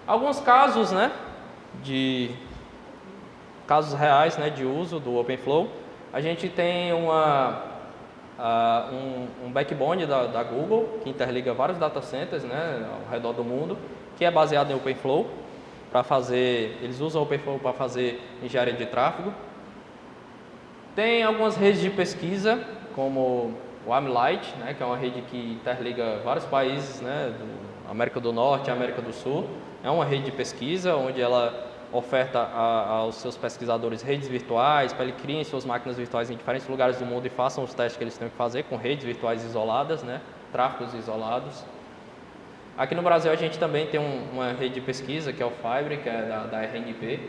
Alguns casos, né, de casos reais, né, de uso do OpenFlow. A gente tem um backbone da Google que interliga vários data centers, né, ao redor do mundo, que é baseado em OpenFlow. Eles usam o OpenFlow para fazer engenharia de tráfego. Tem algumas redes de pesquisa, como o AmLite, né, que é uma rede que interliga vários países, né, da América do Norte e América do Sul. É uma rede de pesquisa onde ela oferta aos seus pesquisadores redes virtuais, para eles criem suas máquinas virtuais em diferentes lugares do mundo e façam os testes que eles têm que fazer com redes virtuais isoladas, né, tráfegos isolados. Aqui no Brasil a gente também tem uma rede de pesquisa, que é o Fibre, que é da RNP,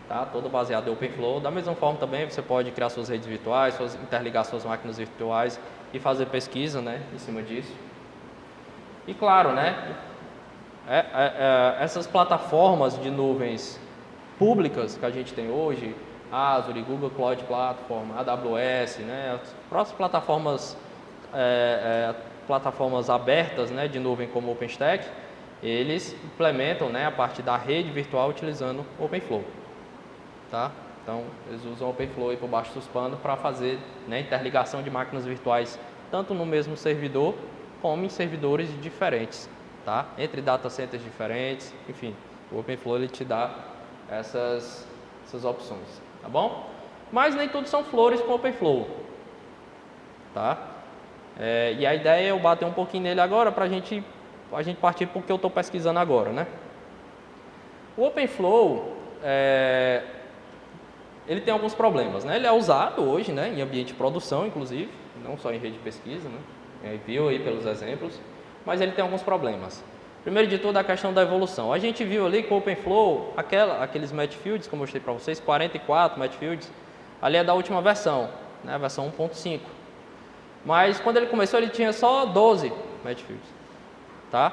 tá? Todo baseado em OpenFlow. Da mesma forma também você pode criar suas redes virtuais, interligar suas máquinas virtuais e fazer pesquisa, né, em cima disso. E claro, né, essas plataformas de nuvens públicas que a gente tem hoje, Azure, Google Cloud Platform, AWS, né, as próprias plataformas abertas, né, de nuvem como OpenStack, eles implementam, né, a parte da rede virtual utilizando OpenFlow. Tá? Então, eles usam OpenFlow aí por baixo dos panos para fazer, né, interligação de máquinas virtuais tanto no mesmo servidor como em servidores diferentes, tá? Entre data centers diferentes, enfim, o OpenFlow ele te dá essas opções, tá bom? Mas nem tudo são flores com OpenFlow, tá? E a ideia é eu bater um pouquinho nele agora para a gente partir para o que eu estou pesquisando agora, né? O OpenFlow, ele tem alguns problemas, né? Ele é usado hoje, né, em ambiente de produção, inclusive, não só em rede de pesquisa, né? Viu aí pelos exemplos, mas ele tem alguns problemas. Primeiro de tudo, a questão da evolução. A gente viu ali que o OpenFlow, aqueles match fields, como eu mostrei para vocês, 44 match fields, ali é da última versão, né, a versão 1.5. Mas quando ele começou, ele tinha só 12 match fields, tá?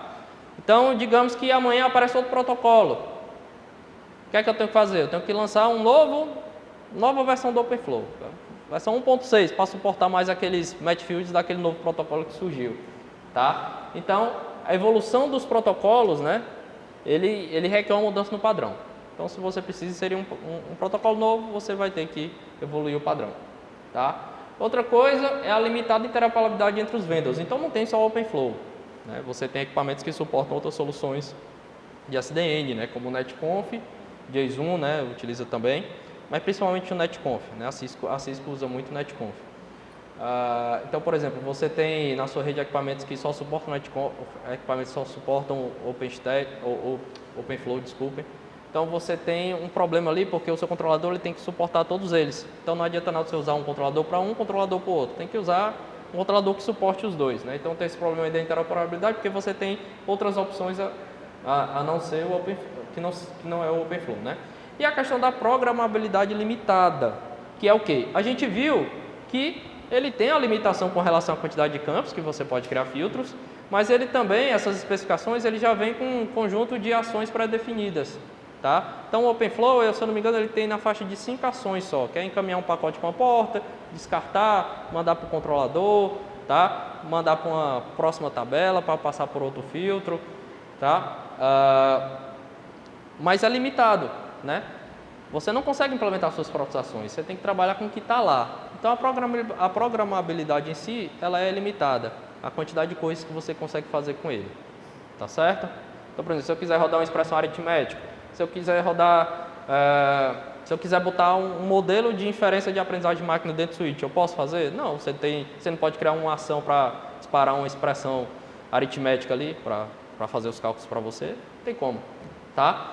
Então, digamos que amanhã aparece outro protocolo. O que é que eu tenho que fazer? Eu tenho que lançar nova versão do OpenFlow, tá? Versão 1.6, para suportar mais aqueles match fields daquele novo protocolo que surgiu, tá? Então, a evolução dos protocolos, né, ele requer uma mudança no padrão. Então, se você precisa inserir um protocolo novo, você vai ter que evoluir o padrão, tá? Outra coisa é a limitada interoperabilidade entre os vendors. Então, não tem só o OpenFlow, né? Você tem equipamentos que suportam outras soluções de SDN, né, como o NetConf, JSON, né, utiliza também, mas principalmente o NetConf, né? A Cisco usa muito o NetConf. Então, por exemplo, você tem na sua rede equipamentos que só suportam NetConf, equipamentos que só suportam OpenStack ou OpenFlow, desculpem. Então, você tem um problema ali porque o seu controlador ele tem que suportar todos eles. Então, não adianta nada você usar um controlador para um controlador para o outro. Tem que usar um controlador que suporte os dois, né? Então, tem esse problema aí da interoperabilidade porque você tem outras opções a não ser o OpenFlow, que não é o OpenFlow, né? E a questão da programabilidade limitada, que é o quê? A gente viu que ele tem a limitação com relação à quantidade de campos, que você pode criar filtros, mas ele também, essas especificações, ele já vem com um conjunto de ações pré-definidas, tá? Então o OpenFlow, se eu não me engano, ele tem na faixa de 5 ações só, que é encaminhar um pacote para uma porta, descartar, mandar para o controlador, tá? Mandar para uma próxima tabela para passar por outro filtro, tá? Mas é limitado, né? Você não consegue implementar suas próprias ações, você tem que trabalhar com o que está lá. Então a programabilidade em si, ela é limitada, a quantidade de coisas que você consegue fazer com ele, tá certo? Então, por exemplo, se eu quiser rodar uma expressão aritmética, se eu quiser botar um modelo de inferência de aprendizagem de máquina dentro do switch, eu posso fazer? Não, você não pode criar uma ação para disparar uma expressão aritmética ali, para fazer os cálculos para você, não tem como, tá?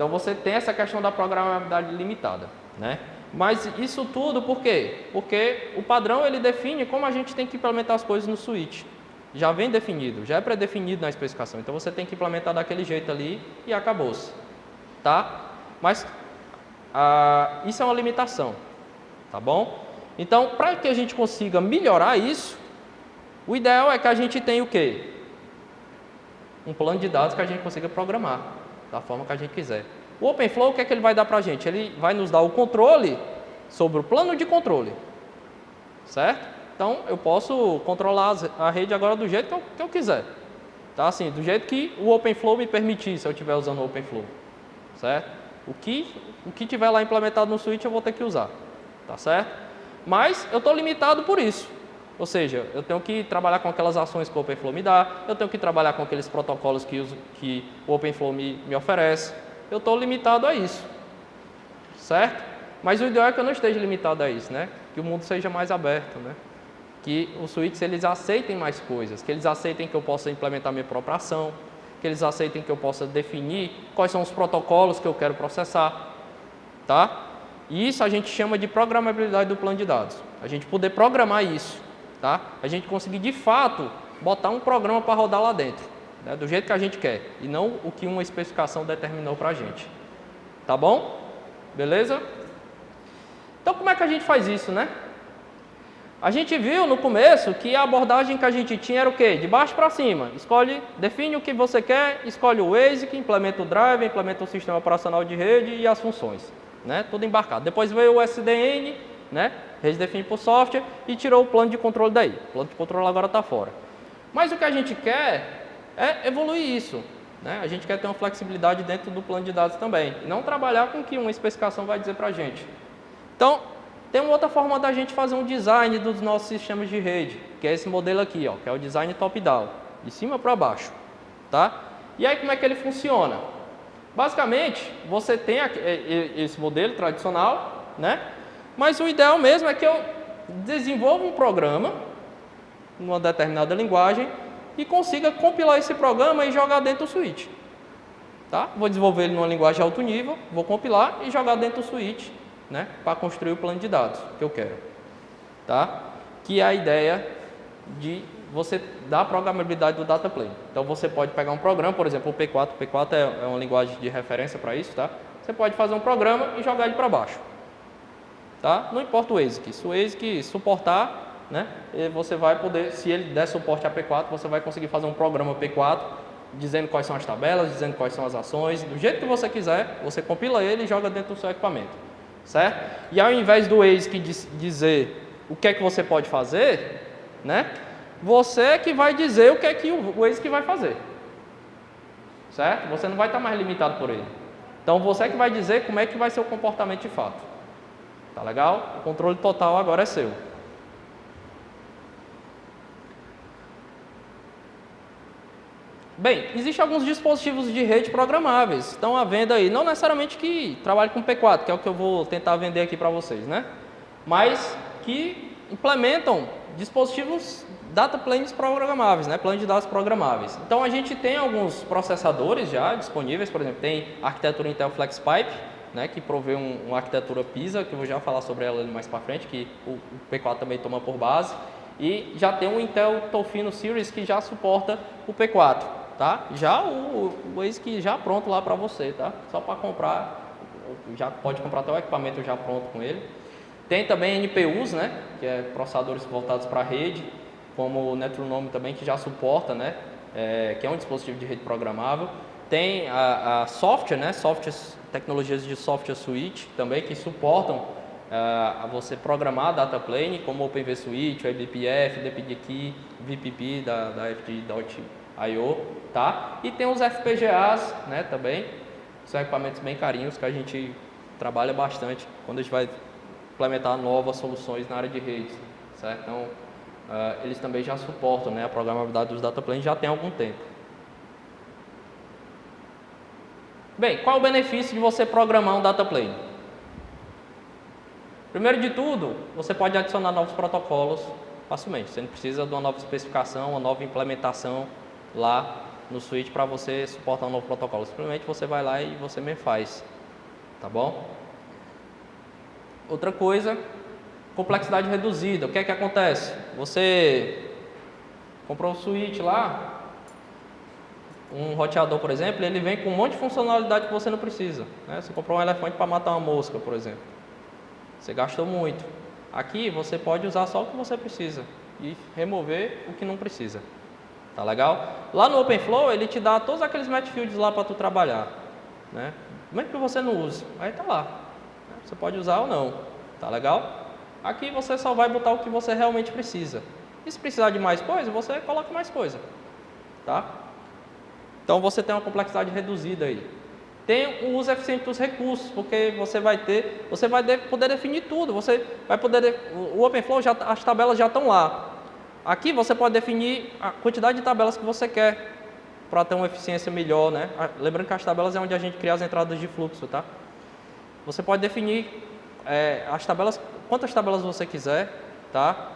Então você tem essa questão da programabilidade limitada, né? Mas isso tudo por quê? Porque o padrão ele define como a gente tem que implementar as coisas no switch. Já vem definido, já é pré-definido na especificação. Então você tem que implementar daquele jeito ali e acabou-se, tá? Mas isso é uma limitação, tá bom? Então, para que a gente consiga melhorar isso, o ideal é que a gente tenha o quê? Um plano de dados que a gente consiga programar da forma que a gente quiser. O OpenFlow, o que é que ele vai dar para a gente? Ele vai nos dar o controle sobre o plano de controle, certo? Então, eu posso controlar a rede agora do jeito que eu quiser, tá? Assim, do jeito que o OpenFlow me permitir, se eu estiver usando o OpenFlow, certo? O que tiver lá implementado no switch eu vou ter que usar, tá certo? Mas eu estou limitado por isso. Ou seja, eu tenho que trabalhar com aquelas ações que o OpenFlow me dá, eu tenho que trabalhar com aqueles protocolos que o OpenFlow me oferece. Eu estou limitado a isso, certo? Mas o ideal é que eu não esteja limitado a isso, né? Que o mundo seja mais aberto, né? Que os switches eles aceitem mais coisas, que eles aceitem que eu possa implementar minha própria ação, que eles aceitem que eu possa definir quais são os protocolos que eu quero processar, tá? E isso a gente chama de programabilidade do plano de dados. A gente poder programar isso, tá? A gente conseguir de fato botar um programa para rodar lá dentro, né? Do jeito que a gente quer e não o que uma especificação determinou para a gente. Tá bom? Beleza? Então como é que a gente faz isso, né? A gente viu no começo que a abordagem que a gente tinha era o quê? De baixo para cima. Define o que você quer, escolhe o ASIC, implementa o driver, implementa o sistema operacional de rede e as funções, né? Tudo embarcado. Depois veio o SDN, né? Rede define por software e tirou o plano de controle daí. O plano de controle agora está fora. Mas o que a gente quer é evoluir isso, né? A gente quer ter uma flexibilidade dentro do plano de dados também. E não trabalhar com o que uma especificação vai dizer para a gente. Então, tem uma outra forma da gente fazer um design dos nossos sistemas de rede, que é esse modelo aqui, ó, que é o design top-down, de cima para baixo, tá? E aí como é que ele funciona? Basicamente, você tem esse modelo tradicional, né? Mas o ideal mesmo é que eu desenvolva um programa, numa determinada linguagem, e consiga compilar esse programa e jogar dentro do switch, tá? Vou desenvolver ele numa linguagem de alto nível, vou compilar e jogar dentro do switch, né, para construir o plano de dados que eu quero, tá? Que é a ideia de você dar a programabilidade do data plane. Então você pode pegar um programa, por exemplo, o P4. O P4 é uma linguagem de referência para isso, tá? Você pode fazer um programa e jogar ele para baixo, tá? Não importa o ASIC. Se o ASIC suportar, né, você vai poder, se ele der suporte a P4, você vai conseguir fazer um programa P4 dizendo quais são as tabelas, dizendo quais são as ações, do jeito que você quiser, você compila ele e joga dentro do seu equipamento. Certo? E ao invés do ASIC dizer o que é que você pode fazer, né? Você é que vai dizer o que é que o ASIC vai fazer. Certo? Você não vai estar mais limitado por ele. Então você é que vai dizer como é que vai ser o comportamento de fato. Tá legal? O controle total agora é seu. Bem, existem alguns dispositivos de rede programáveis, estão à venda aí, não necessariamente que trabalhe com P4, que é o que eu vou tentar vender aqui para vocês, né? Mas que implementam dispositivos data planes programáveis, né? Planos de dados programáveis. Então a gente tem alguns processadores já disponíveis, por exemplo, tem a arquitetura Intel FlexPipe, né? Que provê uma arquitetura PISA, que eu vou já falar sobre ela mais para frente, que o P4 também toma por base, e já tem o Intel Tofino Series que já suporta o P4. Tá? Já o ASIC já pronto lá para você, tá? Só para comprar, já pode comprar até o equipamento já pronto com ele. Tem também NPUs, né? Que é processadores voltados para a rede, como o Netronome também, que já suporta, né? Que é um dispositivo de rede programável. Tem a software, né? Tecnologias de software switch também, que suportam a você programar a data plane, como o OpenVSwitch, o eBPF, DPDKey, VPP da FD.io, tá? E tem os FPGAs, né, também, são equipamentos bem carinhos que a gente trabalha bastante quando a gente vai implementar novas soluções na área de redes, certo? Então, eles também já suportam, né, a programabilidade dos data planes já tem algum tempo. Bem, qual é o benefício de você programar um data plane? Primeiro de tudo, você pode adicionar novos protocolos facilmente. Você não precisa de uma nova especificação, uma nova implementação lá no switch para você suportar um novo protocolo. Simplesmente você vai lá e você mesmo faz, tá bom? Outra coisa, complexidade reduzida. O que é que acontece? Você comprou um switch lá, um roteador, por exemplo, ele vem com um monte de funcionalidade que você não precisa, né? Você comprou um elefante para matar uma mosca, por exemplo. Você gastou muito. Aqui você pode usar só o que você precisa e remover o que não precisa. Tá legal? Lá no OpenFlow ele te dá todos aqueles match fields lá para tu trabalhar, né? Mesmo que você não use, aí tá lá. Você pode usar ou não. Tá legal? Aqui você só vai botar o que você realmente precisa. E se precisar de mais coisa, você coloca mais coisa. Tá? Então você tem uma complexidade reduzida aí. Tem o uso eficiente dos recursos, porque você vai poder definir tudo. Você vai poder, o OpenFlow as tabelas já estão lá. Aqui você pode definir a quantidade de tabelas que você quer para ter uma eficiência melhor, né? Lembrando que as tabelas é onde a gente cria as entradas de fluxo, tá? Você pode definir as tabelas, quantas tabelas você quiser, tá?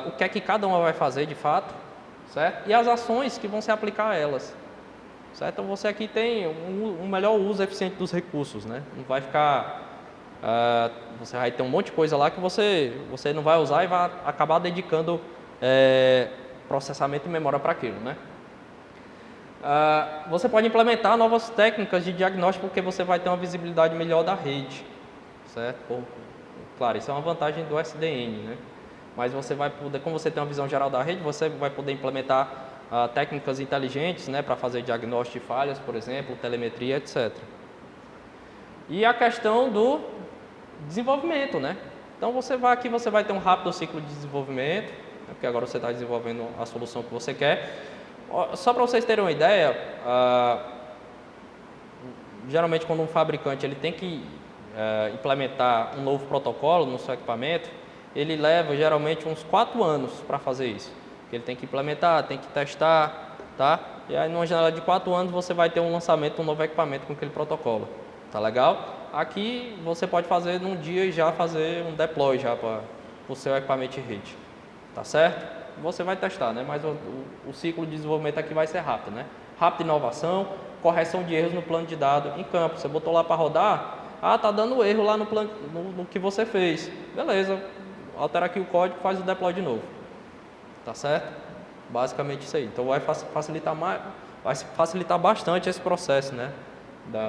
O que é que cada uma vai fazer de fato, certo? E as ações que vão se aplicar a elas. Certo? Então você aqui tem um melhor uso eficiente dos recursos, né? Não vai ficar, você vai ter um monte de coisa lá que você não vai usar e vai acabar dedicando processamento e memória para aquilo, né? Você pode implementar novas técnicas de diagnóstico porque você vai ter uma visibilidade melhor da rede, certo? Claro, isso é uma vantagem do SDN, né? Mas você vai poder, como você tem uma visão geral da rede, você vai poder implementar técnicas inteligentes, né, para fazer diagnóstico de falhas, por exemplo, telemetria, etc. E a questão do desenvolvimento, né? Então você vai ter um rápido ciclo de desenvolvimento, né, porque agora você está desenvolvendo a solução que você quer. Só para vocês terem uma ideia, geralmente quando um fabricante ele tem que implementar um novo protocolo no seu equipamento, ele leva geralmente uns 4 anos para fazer isso. Ele tem que implementar, tem que testar, tá? E aí numa janela de 4 anos você vai ter um lançamento de um novo equipamento com aquele protocolo. Tá legal? Aqui você pode fazer num dia e já fazer um deploy já para o seu equipamento de rede. Tá certo? Você vai testar, né? Mas o ciclo de desenvolvimento aqui vai ser rápido, né? Rápida inovação, correção de erros no plano de dados em campo. Você botou lá para rodar, tá dando erro lá no plano, no que você fez. Beleza, altera aqui o código, faz o deploy de novo. Tá certo? Basicamente isso aí. Então vai facilitar bastante esse processo, né,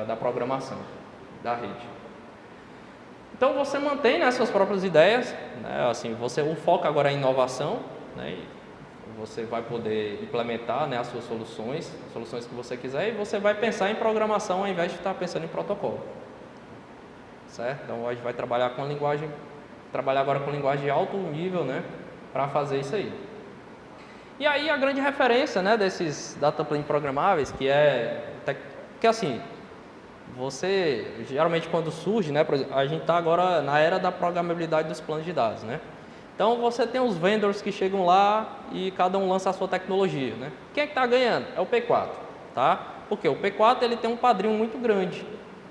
da programação da rede. Então você mantém, né, suas próprias ideias, né, assim, o foco agora é em inovação, né, e você vai poder implementar, né, as suas soluções que você quiser, e você vai pensar em programação ao invés de estar pensando em protocolo. Certo? Então a gente vai trabalhar agora com linguagem de alto nível, né, para fazer isso aí. E aí a grande referência, né, desses data plane programáveis, que assim, você geralmente quando surge, né, a gente está agora na era da programabilidade dos planos de dados, né? Então você tem os vendors que chegam lá e cada um lança a sua tecnologia, né? Quem é que está ganhando? É o P4, tá? Porque o P4 ele tem um padrinho muito grande,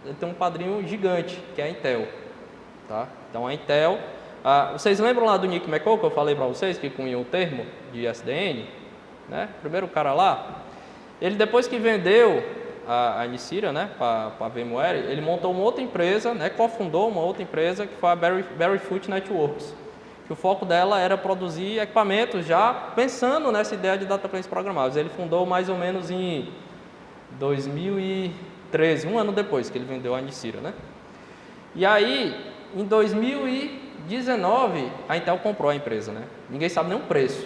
ele tem um padrinho gigante, que é a Intel, tá? Então a Intel, vocês lembram lá do Nick McCall que eu falei para vocês que cunha o termo de SDN, né? Primeiro cara lá, ele depois que vendeu a Nicira, né, para a VMware, ele montou uma outra empresa, né, cofundou uma outra empresa que foi a Barefoot Networks, que o foco dela era produzir equipamentos já pensando nessa ideia de data planes programáveis. Ele fundou mais ou menos em 2013, um ano depois que ele vendeu a Nicira, né? E aí, em 2019, a Intel comprou a empresa, né? Ninguém sabe nem o preço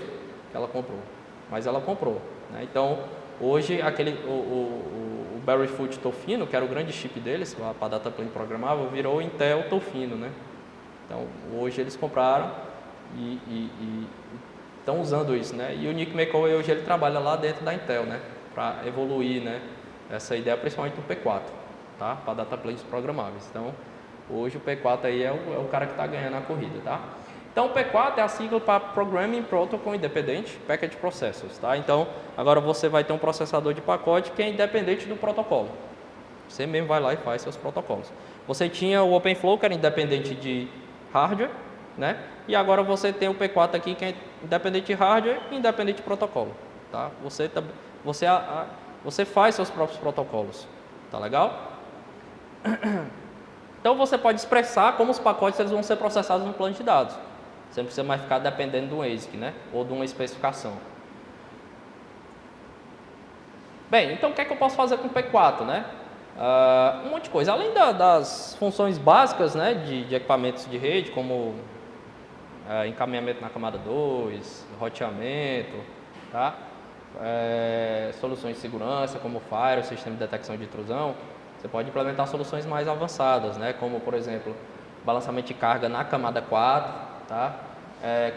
que ela comprou, mas ela comprou, né? Então, hoje, o Barefoot Tofino, que era o grande chip deles, para data plane programável, virou Intel Tofino, né? Então, hoje eles compraram e estão usando isso, né? E o Nick McCall hoje ele trabalha lá dentro da Intel, né? Para evoluir, né, essa ideia, principalmente do P4, tá? Para data planes programáveis. Então, hoje o P4 aí é o cara que está ganhando a corrida, tá? Então, o P4 é a sigla para Programming Protocol Independent Packet Processors, tá? Então, agora você vai ter um processador de pacote que é independente do protocolo. Você mesmo vai lá e faz seus protocolos. Você tinha o OpenFlow, que era independente de hardware, né? E agora você tem o P4 aqui, que é independente de hardware e independente de protocolo, tá? você faz seus próprios protocolos. Tá legal? Então você pode expressar como os pacotes eles vão ser processados no plano de dados. Você não precisa mais ficar dependendo do ASIC, né? Ou de uma especificação. Bem, então o que é que eu posso fazer com o P4, né? Um monte de coisa. Além das funções básicas, né, de equipamentos de rede, como encaminhamento na camada 2, roteamento, tá? Soluções de segurança, como o Firewall, sistema de detecção de intrusão, você pode implementar soluções mais avançadas, né? Como, por exemplo, balançamento de carga na camada 4, tá?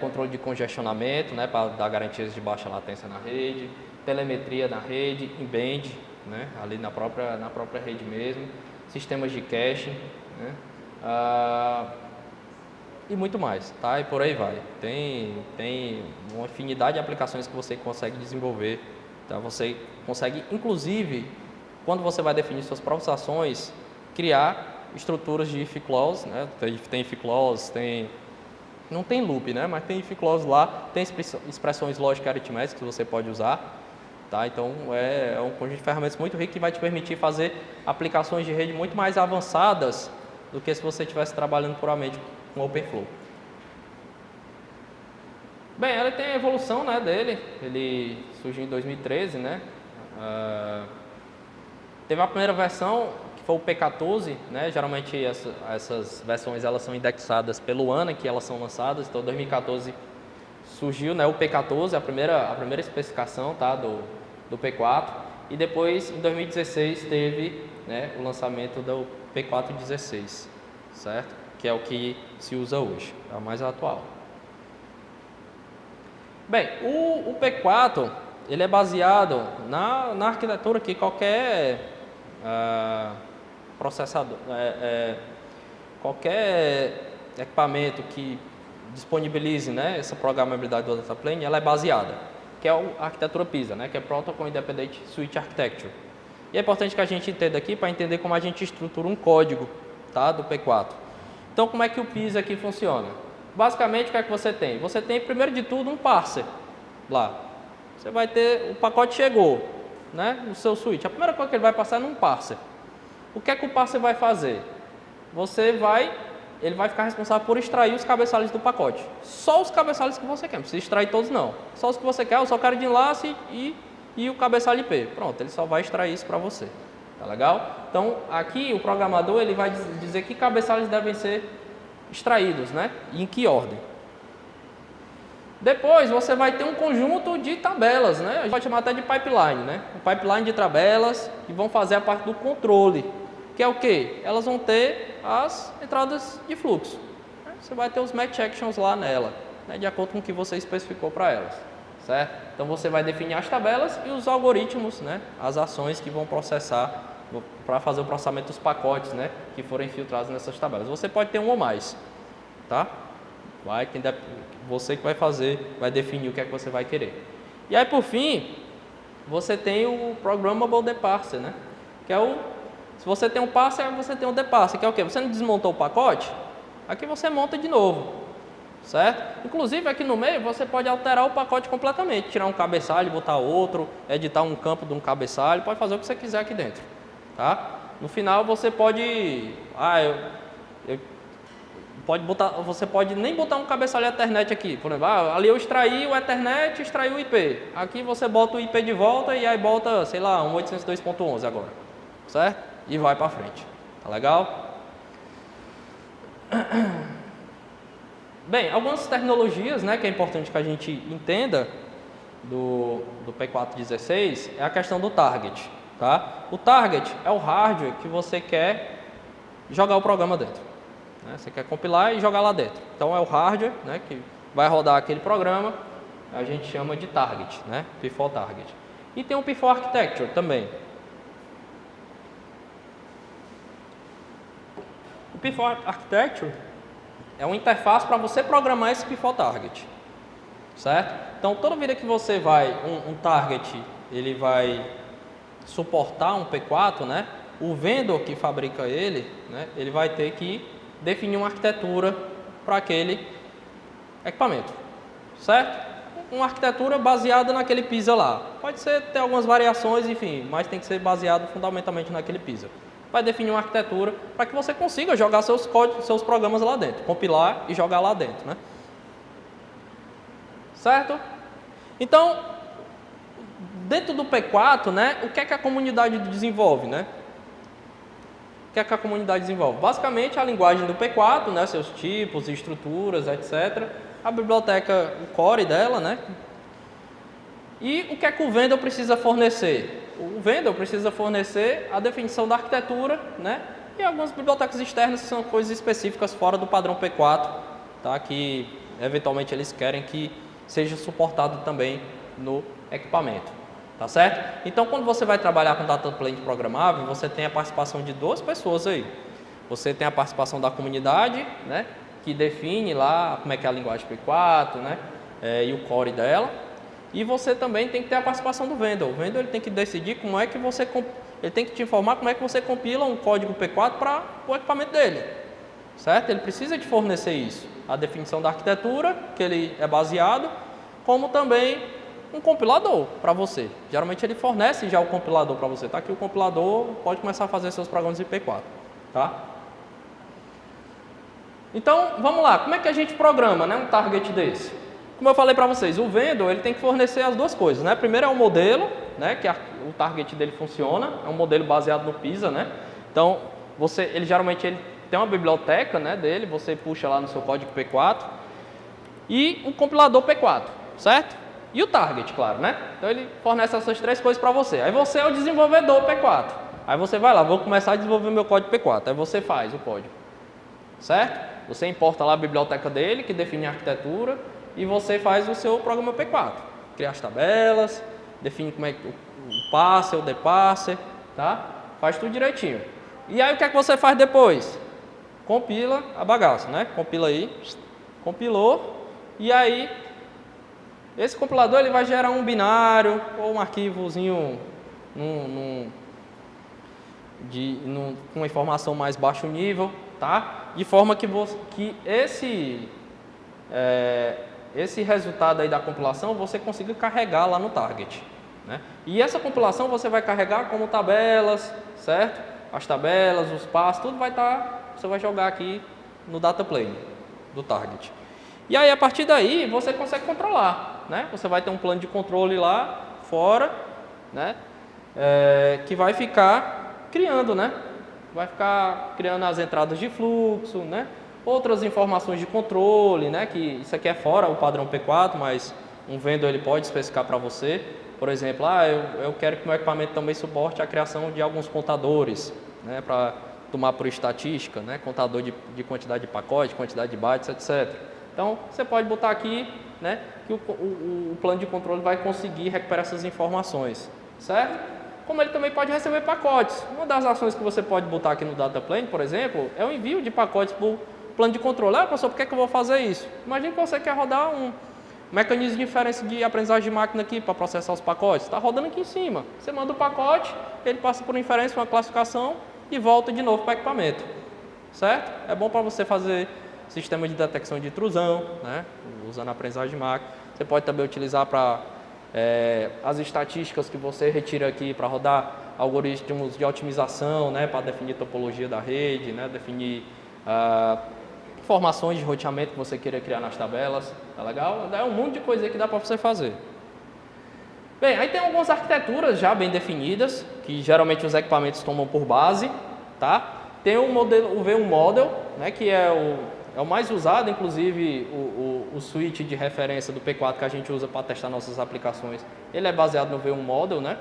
Controle de congestionamento, né, para dar garantias de baixa latência na rede, telemetria na rede, in-band, né, ali na própria rede mesmo, sistemas de caching, né, e muito mais, tá? E por aí vai. Tem uma infinidade de aplicações que você consegue desenvolver, tá? Você consegue, inclusive, quando você vai definir suas próprias ações, criar estruturas de if clause, né? Tem if clause, não tem loop, né? Mas tem if clause lá, tem expressões lógicas e aritméticas que você pode usar, tá? Então é um conjunto de ferramentas muito rico que vai te permitir fazer aplicações de rede muito mais avançadas do que se você estivesse trabalhando puramente com OpenFlow. Bem, ele tem a evolução, né, dele. Ele surgiu em 2013, né? Teve a primeira versão, que foi o P14, né? Geralmente essas versões elas são indexadas pelo ano em que elas são lançadas. Então, em 2014 surgiu, né, o P14, a primeira especificação, tá, do P4. E depois, em 2016, teve, né, o lançamento do P416, certo? Que é o que se usa hoje, é o mais atual. Bem, o P4 ele é baseado na arquitetura que qualquer processador, qualquer equipamento que disponibilize, né, essa programabilidade do data plane, ela é baseada, que é a arquitetura PISA, né, que é Protocol Independent Switch Architecture. E é importante que a gente entenda aqui para entender como a gente estrutura um código, tá, do P4. Então, como é que o PISA aqui funciona? Basicamente, o que é que você tem? Você tem, primeiro de tudo, um parser lá. Você vai ter, o pacote chegou, né, no seu switch. A primeira coisa que ele vai passar é num parser. O que é que o parser vai fazer? Ele vai ficar responsável por extrair os cabeçalhos do pacote. Só os cabeçalhos que você quer, não precisa extrair todos não. Só os que você quer, eu só quero de enlace e o cabeçalho IP. Pronto, ele só vai extrair isso para você. Tá legal? Então, aqui o programador ele vai dizer que cabeçalhos devem ser extraídos, né? E em que ordem. Depois você vai ter um conjunto de tabelas, né? A gente pode chamar até de pipeline, né? Um pipeline de tabelas que vão fazer a parte do controle, que é o quê? Elas vão ter as entradas de fluxo. Você vai ter os match actions lá nela, né? De acordo com o que você especificou para elas, certo? Então você vai definir as tabelas e os algoritmos, né? As ações que vão processar para fazer o processamento dos pacotes, né, que forem filtrados nessas tabelas. Você pode ter um ou mais, tá? Você que vai definir o que é que você vai querer. E aí, por fim, você tem o Programmable Deparser, né? Que é se você tem um parser, você tem um deparser, que é o quê? Você não desmontou o pacote? Aqui você monta de novo, certo? Inclusive, aqui no meio, você pode alterar o pacote completamente, tirar um cabeçalho, botar outro, editar um campo de um cabeçalho, pode fazer o que você quiser aqui dentro. Tá? No final você pode, você pode nem botar um cabeçalho Ethernet aqui, por exemplo, ali eu extraí o Ethernet, extraí o IP, aqui você bota o IP de volta e aí bota, sei lá, um 802.11 agora, certo? E vai para frente, tá legal? Bem, algumas tecnologias, né, que é importante que a gente entenda do P416 é a questão do target. Tá? O target é o hardware que você quer jogar o programa dentro, né? Você quer compilar e jogar lá dentro. Então é o hardware, né, que vai rodar aquele programa, a gente chama de target, né? P4 target. E tem o P4 architecture também. O P4 architecture é uma interface para você programar esse P4 target, certo? Então toda vida que você vai um target, ele vai suportar um P4, né? O vendor que fabrica ele, né? Ele vai ter que definir uma arquitetura para aquele equipamento, certo? uma arquitetura baseada naquele PISA lá. Pode ser ter algumas variações, enfim, mas tem que ser baseado fundamentalmente naquele PISA. Vai definir uma arquitetura para que você consiga jogar seus códigos, seus programas lá dentro, compilar e jogar lá dentro, né? Certo? Então, dentro do P4, né, o que é que a comunidade desenvolve, né? O que é que a comunidade desenvolve? Basicamente, a linguagem do P4, né, seus tipos, estruturas, etc. A biblioteca, o core dela, né? E o que é que o vendor precisa fornecer? O vendor precisa fornecer a definição da arquitetura, né? E algumas bibliotecas externas que são coisas específicas fora do padrão P4, tá? Que eventualmente eles querem que seja suportado também no equipamento, tá certo? Então, quando você vai trabalhar com data plane programável, você tem a participação de duas pessoas aí. Você tem a participação da comunidade, né? Que define lá como é que é a linguagem P4, né? E o core dela. E você também tem que ter a participação do vendor. O vendor ele tem que decidir como é que você... Ele tem que te informar como é que você compila um código P4 para o equipamento dele. Certo? Ele precisa te fornecer isso. A definição da arquitetura, que ele é baseado, como também um compilador para você. Geralmente ele fornece já o compilador para você. Tá aqui o compilador, pode começar a fazer seus programas de P4. Tá? Então, vamos lá. Como é que a gente programa, né, um target desse? Como eu falei para vocês, o vendor ele tem que fornecer as duas coisas, né? Primeiro é o modelo, né? Que o target dele funciona, é um modelo baseado no PISA, né? Então, ele geralmente tem uma biblioteca, né, dele, você puxa lá no seu código P4 e um compilador P4, certo? E o target, claro, né? Então ele fornece essas três coisas para você. Aí você é o desenvolvedor P4. Aí você vai lá, vou começar a desenvolver meu código P4. Aí você faz o código, certo? Você importa lá a biblioteca dele, que define a arquitetura, e você faz o seu programa P4. Cria as tabelas, define como é que o parser, o deparser, tá? Faz tudo direitinho. E aí o que é que você faz depois? Compila a bagaça, né? Compila aí, compilou, e aí esse compilador ele vai gerar um binário ou um arquivozinho com uma informação mais baixo nível, tá? De forma que esse resultado aí da compilação você consiga carregar lá no target, né? E essa compilação você vai carregar como tabelas, certo? As tabelas, os passos, tudo vai estar, você vai jogar aqui no data plane do target. E aí a partir daí você consegue controlar, né? Você vai ter um plano de controle lá fora, né? Que vai ficar criando, né? Vai ficar criando as entradas de fluxo, né? Outras informações de controle, né? Que isso aqui é fora o padrão P4, mas um vendor ele pode especificar para você. Por exemplo, eu quero que o meu equipamento também suporte a criação de alguns contadores, né? Para tomar por estatística, né? Contador de quantidade de pacote, quantidade de bytes, etc. Então, você pode botar aqui, né? Que o plano de controle vai conseguir recuperar essas informações, certo? Como ele também pode receber pacotes. Uma das ações que você pode botar aqui no data plane, por exemplo, é o envio de pacotes para o plano de controle. Professor, por que eu vou fazer isso? Imagine que você quer rodar um mecanismo de aprendizagem de máquina aqui para processar os pacotes. Está rodando aqui em cima. Você manda o pacote, ele passa por inferência, uma classificação e volta de novo para o equipamento. Certo? É bom para você fazer sistema de detecção de intrusão, né? Usando a aprendizagem de máquina. Você pode também utilizar para as estatísticas que você retira aqui para rodar algoritmos de otimização, né? Para definir topologia da rede, né? Definir informações de roteamento que você queira criar nas tabelas. Tá legal? É um monte de coisa aí que dá para você fazer. Bem, aí tem algumas arquiteturas já bem definidas, que geralmente os equipamentos tomam por base, tá? Tem o V1 Model, né, que é o mais usado, inclusive o switch de referência do P4 que a gente usa para testar nossas aplicações, ele é baseado no V1 Model, né?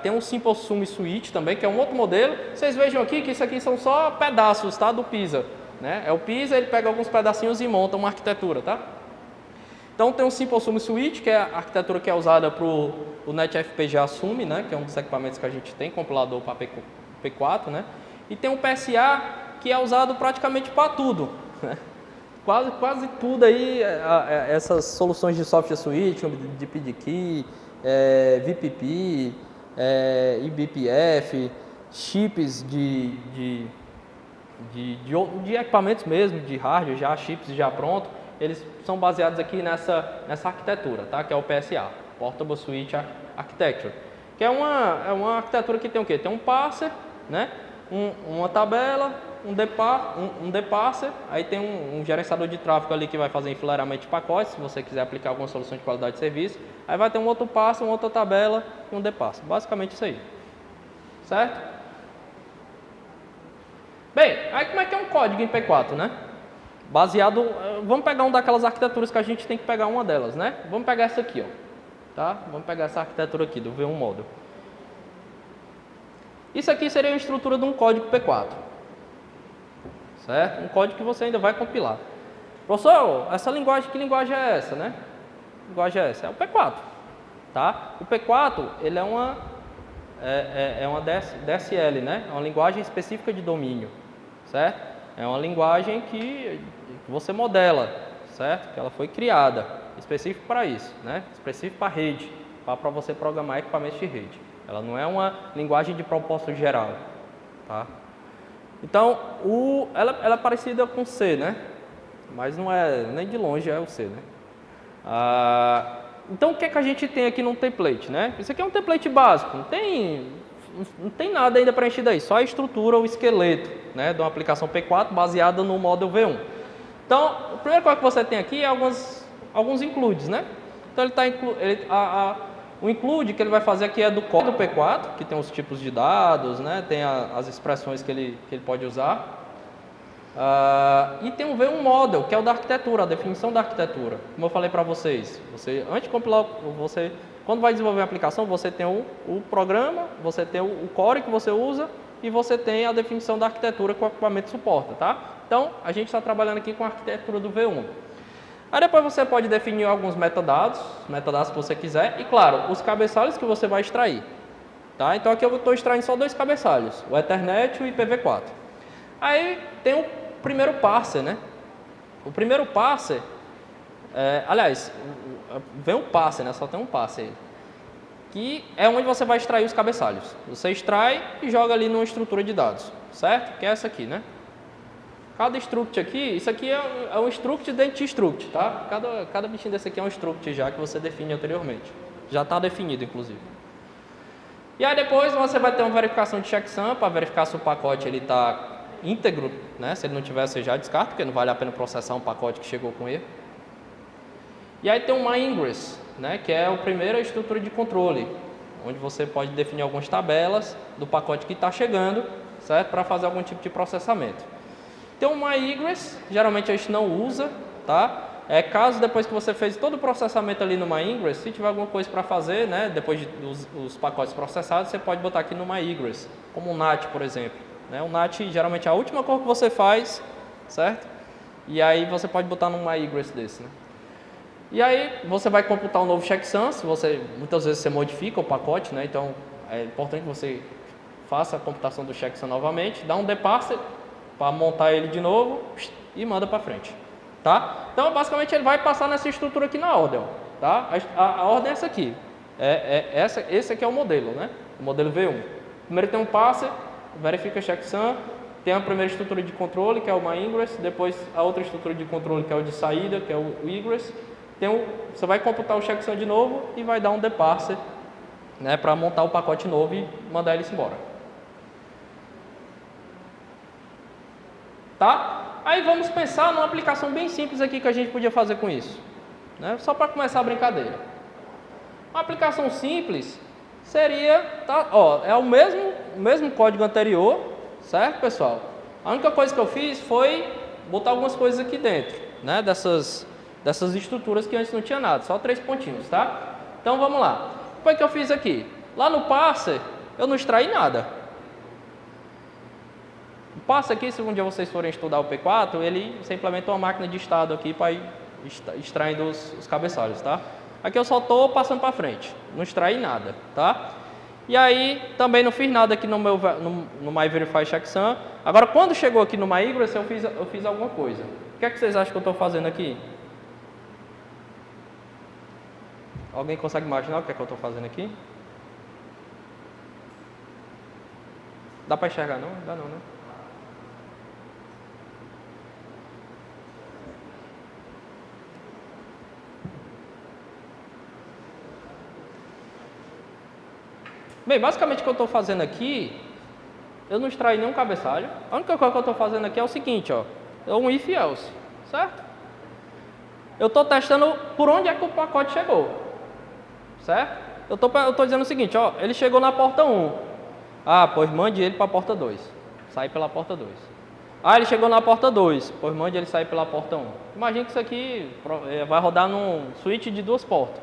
Tem um Simple Sum Switch também, que é um outro modelo. Vocês vejam aqui que isso aqui são só pedaços, tá, do PISA, né? É o PISA, ele pega alguns pedacinhos e monta uma arquitetura, tá? Então tem o Simple Sum Switch, que é a arquitetura que é usada para o NetFPGA Sum, né? Que é um dos equipamentos que a gente tem, compilador para P4, né? E tem o PSA, que é usado praticamente para tudo, né? Quase tudo aí, essas soluções de software switch, de PDKey, VPP, eBPF, chips de equipamentos mesmo, de hardware, já chips já pronto. eles são baseados aqui nessa arquitetura, tá? Que é o PSA, Portable Switch Architecture, que é uma arquitetura que tem o quê? Tem um parser, né? Uma tabela, um depasser, aí tem um gerenciador de tráfego ali que vai fazer enfileiramento de pacotes, se você quiser aplicar alguma solução de qualidade de serviço, aí vai ter um outro parser, uma outra tabela e um depasser, basicamente isso aí, certo? Bem, aí como é que é um código em P4, né? Baseado, vamos pegar uma daquelas arquiteturas que a gente tem que pegar uma delas, né? Vamos pegar essa aqui, ó, tá? Vamos pegar essa arquitetura aqui do V1 Model. Isso aqui seria a estrutura de um código P4, certo? Um código que você ainda vai compilar. Professor, essa linguagem, que linguagem é essa, né? Que linguagem é essa? É o P4, tá? O P4, ele é uma DSL, né? É uma linguagem específica de domínio, certo? É uma linguagem que você modela, certo? Que ela foi criada específico para isso, né? Específico para rede, para você programar equipamentos de rede. Ela não é uma linguagem de propósito geral, tá? Então, ela é parecida com C, né? Mas não é, nem de longe é o C, né? Então, o que é que a gente tem aqui no template, né? Isso aqui é um template básico, não tem nada ainda preenchido aí, só a estrutura, o esqueleto, né? De uma aplicação P4 baseada no Model V1. Então, a primeira coisa que você tem aqui é alguns includes, né? Então, o include que ele vai fazer aqui é do código P4, que tem os tipos de dados, né? Tem as expressões que ele pode usar. E tem um V1 Model, que é o da arquitetura, a definição da arquitetura. Como eu falei para vocês, antes de compilar, quando vai desenvolver uma aplicação, você tem o programa, você tem o core que você usa e você tem a definição da arquitetura que o equipamento suporta, tá? Então, a gente está trabalhando aqui com a arquitetura do V1. Aí depois você pode definir alguns metadados que você quiser e, claro, os cabeçalhos que você vai extrair. Tá? Então aqui eu estou extraindo só 2 cabeçalhos, o Ethernet e o IPv4. Aí tem o primeiro parser, né? O primeiro parser, aliás, vem um parser, né? Só tem um parser aí, que é onde você vai extrair os cabeçalhos. Você extrai e joga ali numa estrutura de dados, certo? Que é essa aqui, né? Cada struct aqui, isso aqui é um struct dentro de struct, tá? Cada bichinho desse aqui é um struct já que você define anteriormente. Já está definido, inclusive. E aí depois você vai ter uma verificação de checksum para verificar se o pacote está íntegro, né? Se ele não tiver, você já descarta, porque não vale a pena processar um pacote que chegou com erro. E aí tem o myIngress, né? Que é a primeira estrutura de controle, onde você pode definir algumas tabelas do pacote que está chegando, certo? Para fazer algum tipo de processamento. Tem o myIngress, geralmente a gente não usa, tá? Caso depois que você fez todo o processamento ali no myIngress, se tiver alguma coisa para fazer, né? Depois dos pacotes processados, você pode botar aqui no myIngress, como o NAT, por exemplo. Né? O NAT geralmente é a última coisa que você faz, certo? E aí você pode botar no myIngress desse, né? E aí você vai computar um novo checksum, muitas vezes você modifica o pacote, né? Então é importante que você faça a computação do checksum novamente, dá um depasser para montar ele de novo e manda para frente, tá? Então, basicamente, ele vai passar nessa estrutura aqui na ordem, ó, tá? A ordem é essa aqui, esse aqui é o modelo, né? O modelo V1. Primeiro tem um parser, verifica checksum, tem a primeira estrutura de controle, que é o myIngress, depois a outra estrutura de controle, que é o de saída, que é o ingress. Você vai computar o checksum de novo e vai dar um depasser, né, para montar o pacote novo e mandar ele embora. Tá? Aí vamos pensar numa aplicação bem simples aqui que a gente podia fazer com isso, né? Só para começar a brincadeira. Uma aplicação simples seria, tá? Ó, é o mesmo código anterior, certo, pessoal? A única coisa que eu fiz foi botar algumas coisas aqui dentro, né? Dessas estruturas que antes não tinha nada, só 3 pontinhos, tá? Então vamos lá. O que foi que eu fiz aqui? Lá no parser eu não extraí nada. O parser aqui, se um dia vocês forem estudar o P4, você implementa uma máquina de estado aqui para ir extraindo os cabeçalhos, tá? Aqui eu só estou passando para frente, não extraí nada, tá? E aí, também não fiz nada aqui no myVerify checksum. Agora, quando chegou aqui no myIngress, eu fiz alguma coisa. O que é que vocês acham que eu estou fazendo aqui? Alguém consegue imaginar o que é que eu estou fazendo aqui? Dá para enxergar não? Dá não, né? Bem, basicamente o que eu estou fazendo aqui, eu não extraí nenhum cabeçalho. A única coisa que eu estou fazendo aqui é o seguinte, ó, é um if else, certo? Eu estou testando por onde é que o pacote chegou, certo? Eu estou dizendo o seguinte, ó, ele chegou na porta 1. Ah, pois mande ele para a porta 2. Sai pela porta 2. Ah, ele chegou na porta 2. Pois mande ele sair pela porta 1. Imagina que isso aqui vai rodar num switch de 2 portas,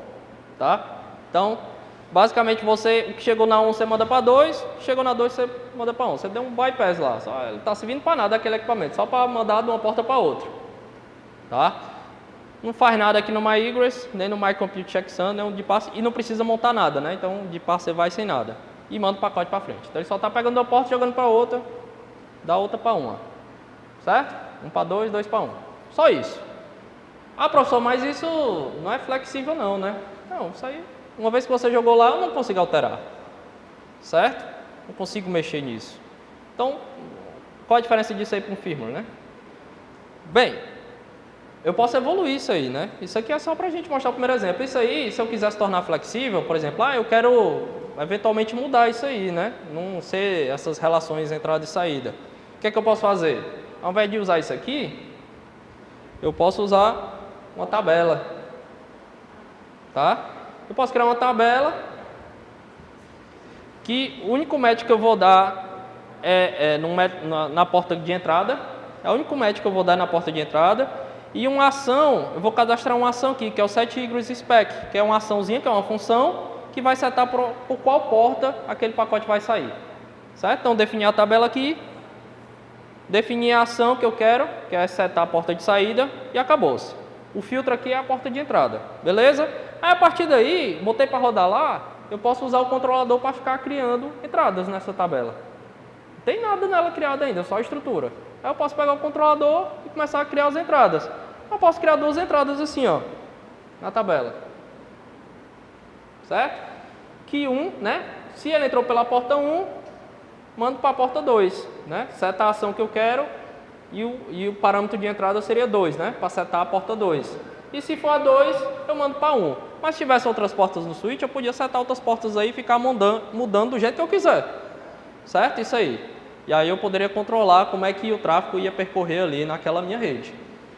tá? Então, basicamente o que chegou na 1 você manda para 2, chegou na 2 você manda para 1. Você deu um bypass lá, só, ele está servindo para nada aquele equipamento, só para mandar de uma porta para outra, tá? Não faz nada aqui no MyEgress, nem no MyComputeCheckSum, nem de passe, e não precisa montar nada, né? Então de passe você vai sem nada e manda o pacote para frente. Então ele só está pegando uma porta, jogando para outra, da outra para uma, certo? 1 para 2, 2 para 1. Só isso. Ah, professor, mas isso não é flexível não, né? Não, isso aí, uma vez que você jogou lá, eu não consigo alterar, certo? Não consigo mexer nisso. Então, qual a diferença disso aí para um firmware, né? Bem, eu posso evoluir isso aí, né? Isso aqui é só para a gente mostrar o primeiro exemplo. Isso aí, se eu quiser se tornar flexível, por exemplo, eu quero eventualmente mudar isso aí, né? Não ser essas relações entrada e saída. O que é que eu posso fazer? Ao invés de usar isso aqui, eu posso usar uma tabela, tá? Eu posso criar uma tabela que o único match que eu vou dar na porta de entrada. É o único match que eu vou dar na porta de entrada. E uma ação, eu vou cadastrar uma ação aqui, que é o setEgressSpec, que é uma açãozinha, que é uma função, que vai setar por qual porta aquele pacote vai sair. Certo? Então, definir a tabela aqui, definir a ação que eu quero, que é setar a porta de saída, e acabou-se. O filtro aqui é a porta de entrada, beleza? Aí, a partir daí, botei para rodar lá, eu posso usar o controlador para ficar criando entradas nessa tabela. Não tem nada nela criado ainda, só a estrutura. Aí eu posso pegar o controlador e começar a criar as entradas. Eu posso criar 2 entradas assim, ó, na tabela. Certo? Que né? Se ele entrou pela porta 1, mando para a porta 2, né? Seta a ação que eu quero e o parâmetro de entrada seria 2, né? Para setar a porta 2. E se for a 2, eu mando para 1. Mas se tivesse outras portas no switch, eu podia setar outras portas aí e ficar mudando do jeito que eu quiser. Certo? Isso aí. E aí eu poderia controlar como é que o tráfego ia percorrer ali naquela minha rede.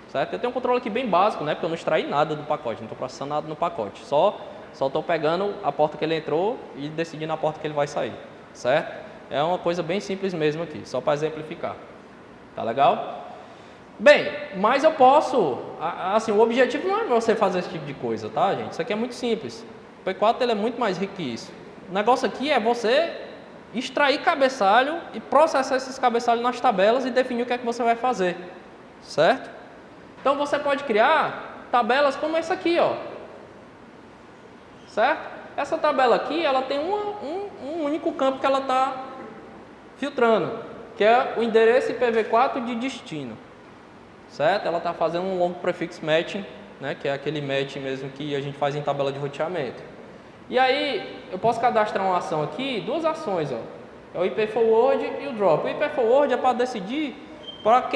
Certo? Eu tenho um controle aqui bem básico, né? Porque eu não extraí nada do pacote, não estou processando nada no pacote. Só estou pegando a porta que ele entrou e decidindo a porta que ele vai sair. Certo? É uma coisa bem simples mesmo aqui, só para exemplificar. Tá legal? Bem, mas eu posso... Assim, o objetivo não é você fazer esse tipo de coisa, tá, gente? Isso aqui é muito simples. O P4 ele é muito mais rico que isso. O negócio aqui é você extrair cabeçalho e processar esses cabeçalhos nas tabelas e definir o que é que você vai fazer, certo? Então você pode criar tabelas como essa aqui, ó, certo? Essa tabela aqui, ela tem um único campo que ela está filtrando, que é o endereço IPv4 de destino, certo? Ela está fazendo um long prefix matching, né, que é aquele match mesmo que a gente faz em tabela de roteamento. E aí, eu posso cadastrar uma ação aqui, 2 ações, ó. É o IP forward e o drop. O IP forward é para decidir para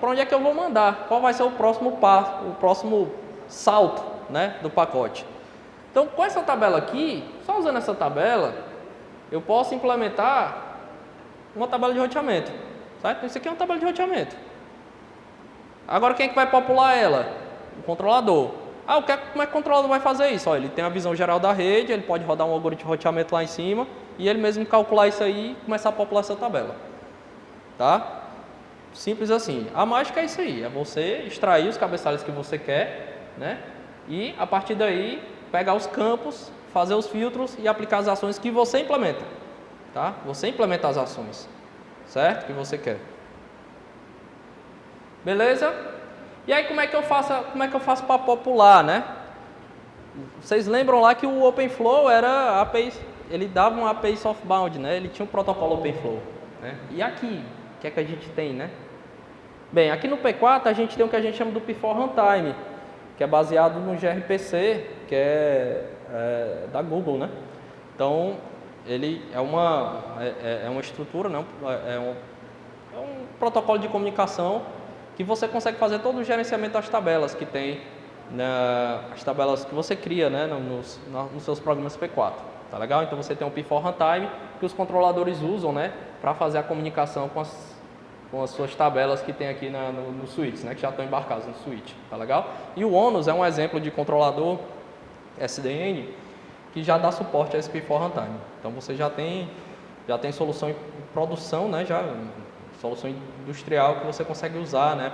onde é que eu vou mandar, qual vai ser o próximo passo, o próximo salto, né, do pacote. Então, com essa tabela aqui, só usando essa tabela, eu posso implementar uma tabela de roteamento, certo? Isso aqui é uma tabela de roteamento. Agora, quem é que vai popular ela? O controlador. Como é que o controlador vai fazer isso? Ó, ele tem a visão geral da rede, ele pode rodar um algoritmo de roteamento lá em cima e ele mesmo calcular isso aí e começar a popular essa tabela. Tá? Simples assim. A mágica é isso aí, é você extrair os cabeçalhos que você quer, né? E a partir daí pegar os campos, fazer os filtros e aplicar as ações que você implementa. Tá? Você implementa as ações, certo? Que você quer. Beleza? E aí como é que eu faço para popular, né? Vocês lembram lá que o OpenFlow era API, ele dava um API softbound, né? Ele tinha um protocolo OpenFlow, né? E aqui, o que é que a gente tem, né? Bem, aqui no P4 a gente tem o que a gente chama do P4 Runtime, que é baseado no gRPC, que é da Google, né? Então, ele é uma estrutura, né? É um protocolo de comunicação que você consegue fazer todo o gerenciamento das tabelas que tem, as tabelas que você cria, né, nos seus programas P4, tá legal? Então você tem um P4 Runtime que os controladores usam, né, para fazer a comunicação com as suas tabelas que tem aqui no switch, né, que já estão embarcados no switch, tá legal? E o ONUS é um exemplo de controlador SDN que já dá suporte a esse P4 Runtime. Então você já tem solução em produção, né, já solução industrial que você consegue usar, né,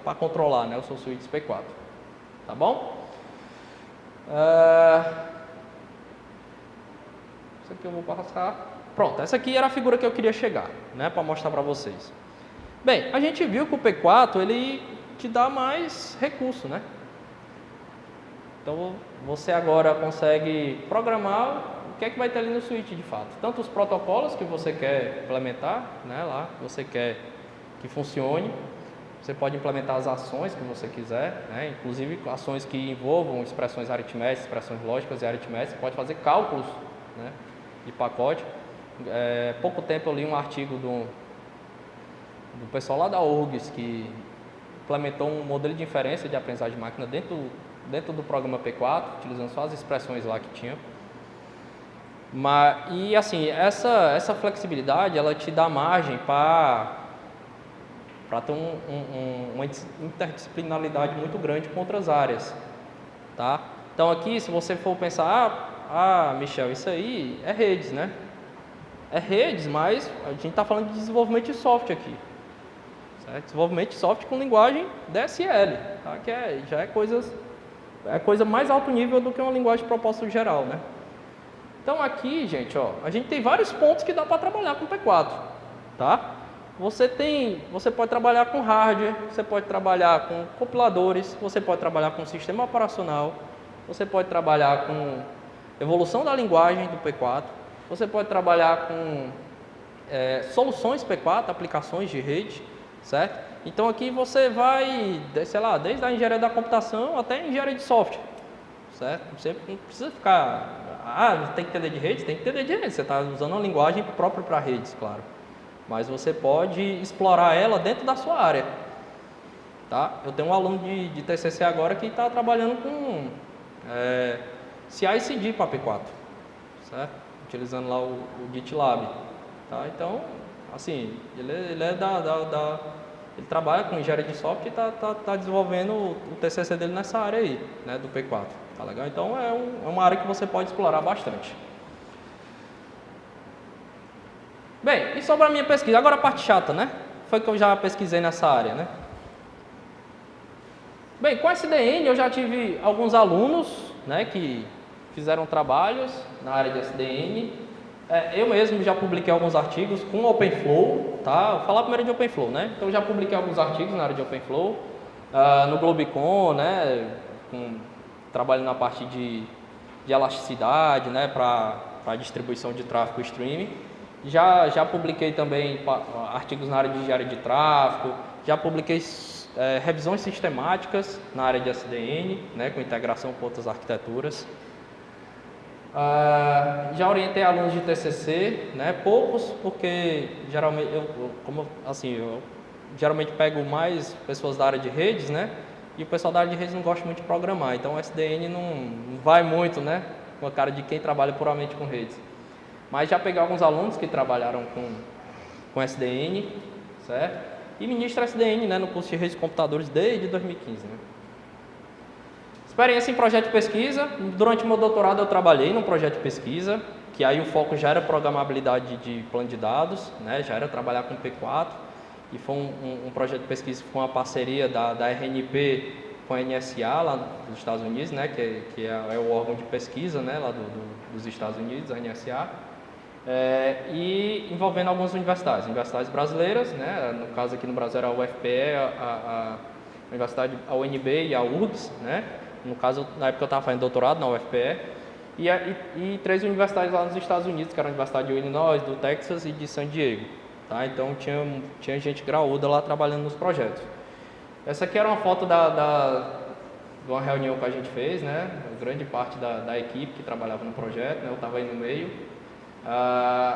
para controlar, né, o seu switch P4, tá bom? Isso aqui eu vou passar. Pronto, essa aqui era a figura que eu queria chegar, né, para mostrar para vocês. Bem, a gente viu que o P4 ele te dá mais recurso, né? Então você agora consegue programar o que é que vai ter ali no switch de fato. Tanto os protocolos que você quer implementar, né, lá, que você quer que funcione. Você pode implementar as ações que você quiser, né, inclusive ações que envolvam expressões aritméticas, expressões lógicas e aritméticas. Você pode fazer cálculos, né, de pacote. Pouco tempo eu li um artigo do pessoal lá da URGS que implementou um modelo de inferência de aprendizagem de máquina dentro do programa P4, utilizando só as expressões lá que tinha. E assim, essa flexibilidade, ela te dá margem para ter uma interdisciplinaridade muito grande com outras áreas, tá? Então aqui, se você for pensar, Michel, isso aí é redes, né? É redes, mas a gente está falando de desenvolvimento de software aqui, certo? Desenvolvimento de software com linguagem DSL, tá? Que já é coisa mais alto nível do que uma linguagem de propósito geral, né? Então aqui, gente, ó, a gente tem vários pontos que dá para trabalhar com o P4, tá? Você pode trabalhar com hardware, você pode trabalhar com compiladores, você pode trabalhar com sistema operacional, você pode trabalhar com evolução da linguagem do P4, você pode trabalhar com soluções P4, aplicações de rede, certo? Então aqui você vai, sei lá, desde a engenharia da computação até a engenharia de software, certo? Você não precisa ficar, tem que entender de redes, tem que entender de redes, você está usando uma linguagem própria para redes, claro. Mas você pode explorar ela dentro da sua área, tá? Eu tenho um aluno de TCC agora que está trabalhando com CI/CD para P4, certo? Utilizando lá o GitLab, tá? Então, assim, ele trabalha com engenharia de software e está desenvolvendo o TCC dele nessa área aí, né, do P4, tá legal? Então é uma área que você pode explorar bastante. Bem, e sobre a minha pesquisa? Agora a parte chata, né? Foi que eu já pesquisei nessa área, né? Bem, com SDN eu já tive alguns alunos, né, que fizeram trabalhos na área de SDN. Eu mesmo já publiquei alguns artigos com OpenFlow, tá? Vou falar primeiro de OpenFlow, né? Então eu já publiquei alguns artigos na área de OpenFlow, no Globecon, né? Trabalho na parte de elasticidade, né? Para distribuição de tráfego streaming. Já publiquei também artigos na área de engenharia de tráfego, já publiquei revisões sistemáticas na área de SDN, né, com integração com outras arquiteturas. Já orientei alunos de TCC, né, poucos, porque geralmente eu geralmente pego mais pessoas da área de redes, né, e o pessoal da área de redes não gosta muito de programar, então o SDN não vai muito, né, com a cara de quem trabalha puramente com redes. Mas já peguei alguns alunos que trabalharam com SDN, certo? E ministro SDN, né, no curso de redes de computadores desde 2015. Né? Experiência em projeto de pesquisa. Durante o meu doutorado eu trabalhei num projeto de pesquisa, que aí o foco já era programabilidade de plano de dados, né, já era trabalhar com P4. E foi um projeto de pesquisa com uma parceria da RNP com a NSA lá dos Estados Unidos, né, que é o órgão de pesquisa, né, lá dos Estados Unidos, a NSA. E envolvendo algumas universidades brasileiras, né? No caso aqui no Brasil era a UFPE, a Universidade, a UNB e a URGS, né? No caso, na época eu estava fazendo doutorado na UFPE, e 3 universidades lá nos Estados Unidos, que era a Universidade de Illinois, do Texas e de San Diego, tá? Então tinha gente graúda lá trabalhando nos projetos. Essa aqui era uma foto de uma reunião que a gente fez, né? Grande parte da equipe que trabalhava no projeto, né? Eu estava aí no meio.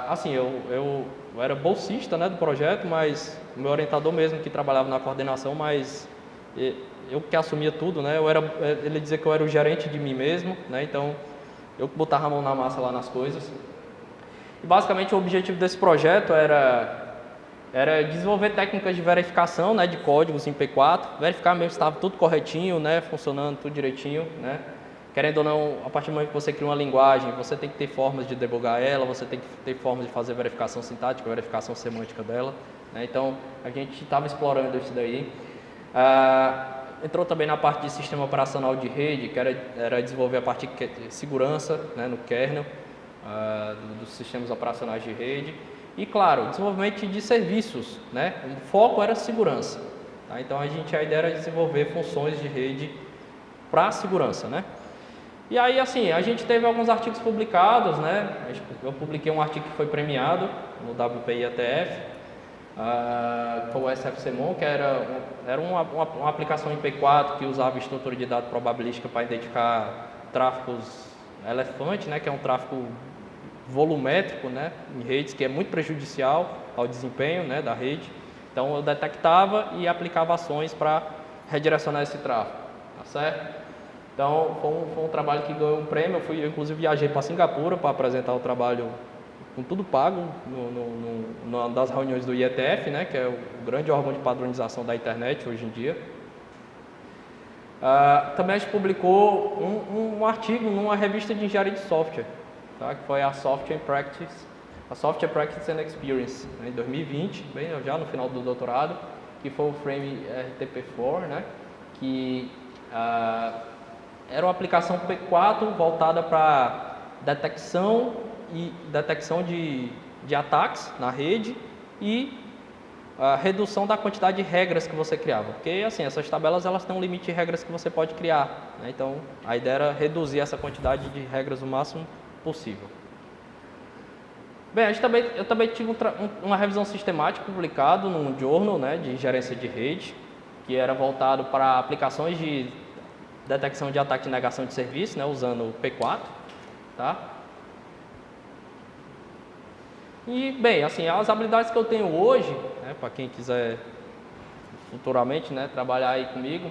Assim, eu era bolsista, né, do projeto, mas o meu orientador mesmo que trabalhava na coordenação, mas eu que assumia tudo, né, ele dizia que eu era o gerente de mim mesmo, né, então Eu que botava a mão na massa lá nas coisas. E basicamente o objetivo desse projeto era desenvolver técnicas de verificação, né, de códigos em P4, verificar mesmo se estava tudo corretinho, né, funcionando tudo direitinho, né. Querendo ou não, a partir do momento que você cria uma linguagem, você tem que ter formas de debugar ela, você tem que ter formas de fazer verificação sintática, verificação semântica dela, né. Então, a gente estava explorando isso daí. Entrou também na parte de sistema operacional de rede, que era desenvolver a parte de segurança, né, no kernel, dos sistemas operacionais de rede. E, claro, desenvolvimento de serviços, né? O foco era segurança. Tá? Então, a ideia era desenvolver funções de rede para segurança, né? E aí, assim, a gente teve alguns artigos publicados, né? Eu publiquei um artigo que foi premiado no WPI-ETF, com o SFCMON, que era uma aplicação em P4 que usava estrutura de dados probabilística para identificar tráfegos elefante, né? Que é um tráfego volumétrico, né, em redes, que é muito prejudicial ao desempenho, né, da rede. Então eu detectava e aplicava ações para redirecionar esse tráfego, tá certo? Então foi um trabalho que ganhou um prêmio. Eu inclusive viajei para Singapura para apresentar o trabalho com tudo pago numa das reuniões do IETF, né, que é o grande órgão de padronização da internet hoje em dia. Também a gente publicou um artigo numa revista de engenharia de software, tá? Que foi a Software Practice and Experience, né, em 2020, bem já no final do doutorado, que foi o Frame RTP4, né, que era uma aplicação P4 voltada para detecção de ataques na rede e a redução da quantidade de regras que você criava, porque assim, essas tabelas elas têm um limite de regras que você pode criar, né? Então a ideia era reduzir essa quantidade de regras o máximo possível. Bem, eu também tive uma revisão sistemática publicada num journal, né, de gerência de rede, que era voltado para aplicações de detecção de ataque e negação de serviço, né, usando o P4, tá? E, bem, assim, as habilidades que eu tenho hoje, né, para quem quiser futuramente, né, trabalhar aí comigo,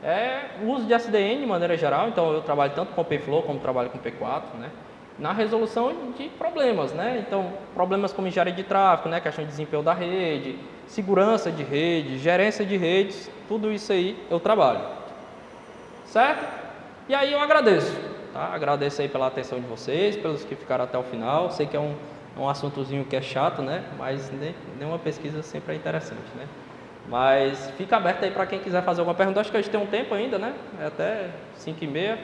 é o uso de SDN de maneira geral. Então eu trabalho tanto com P-Flow como trabalho com P4, né, na resolução de problemas, né? Então problemas como engenharia de tráfego, né, questão de desempenho da rede, segurança de rede, gerência de redes, tudo isso aí eu trabalho, certo? E aí eu agradeço, tá? Agradeço aí pela atenção de vocês, pelos que ficaram até o final. Sei que é um assuntozinho que é chato, né? Mas nenhuma pesquisa sempre é interessante, né? Mas fica aberto aí para quem quiser fazer alguma pergunta. Acho que a gente tem um tempo ainda, né? É até 5h30.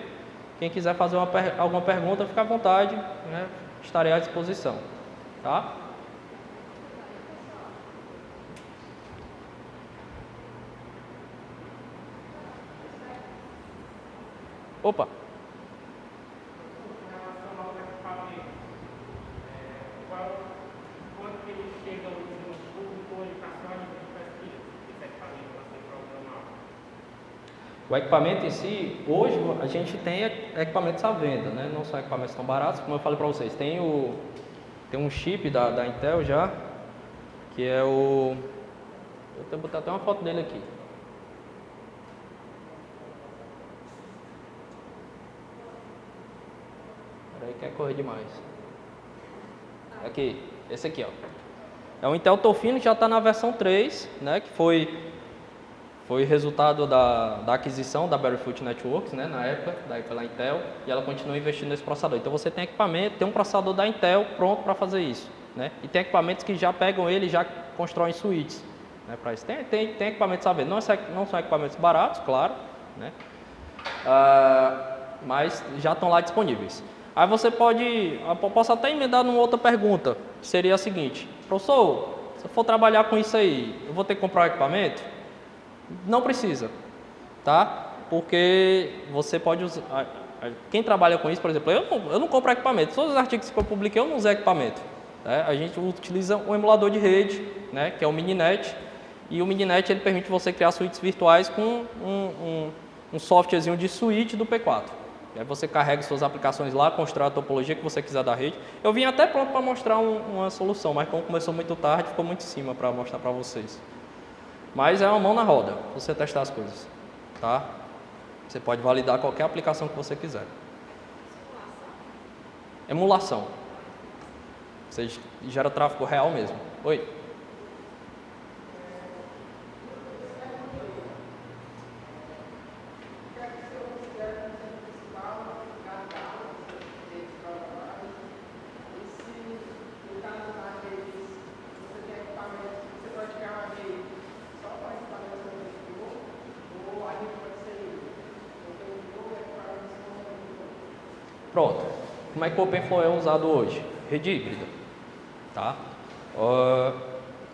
Quem quiser fazer alguma pergunta, fica à vontade, né? Estarei à disposição, tá? Opa! O equipamento em si, hoje a gente tem equipamentos à venda, né? Não são equipamentos tão baratos, como eu falei para vocês. Tem um chip da Intel já, que é o... Eu vou botar até uma foto dele aqui. Peraí, quer correr demais. Aqui, esse aqui, ó. É um Intel Tofino que já está na versão 3, né? Que foi resultado da aquisição da Barefoot Networks, né, na época, pela Intel, e ela continua investindo nesse processador. Então você tem equipamento, tem um processador da Intel pronto para fazer isso, né? E tem equipamentos que já pegam ele e já constroem suítes, né, para isso. Tem equipamentos à venda, não são equipamentos baratos, claro, né? Mas já estão lá disponíveis. Aí você eu posso até emendar numa outra pergunta, que seria a seguinte: professor, se eu for trabalhar com isso aí, eu vou ter que comprar um equipamento? Não precisa, tá? Porque você pode usar. Quem trabalha com isso, por exemplo, eu não compro equipamento. Todos os artigos que eu publiquei eu não usei equipamento, né? A gente utiliza um emulador de rede, né, que é o Mininet. E o Mininet ele permite você criar suítes virtuais com um softwarezinho de suíte do P4. E aí você carrega suas aplicações lá, constrói a topologia que você quiser da rede. Eu vim até pronto para mostrar uma solução, mas como começou muito tarde, ficou muito em cima para mostrar para vocês. Mas é uma mão na roda, para você testar as coisas, tá? Você pode validar qualquer aplicação que você quiser. Emulação. Você gera tráfego real mesmo. Oi? Pronto. Como é que o OpenFlow é usado hoje? Rede híbrida. Tá?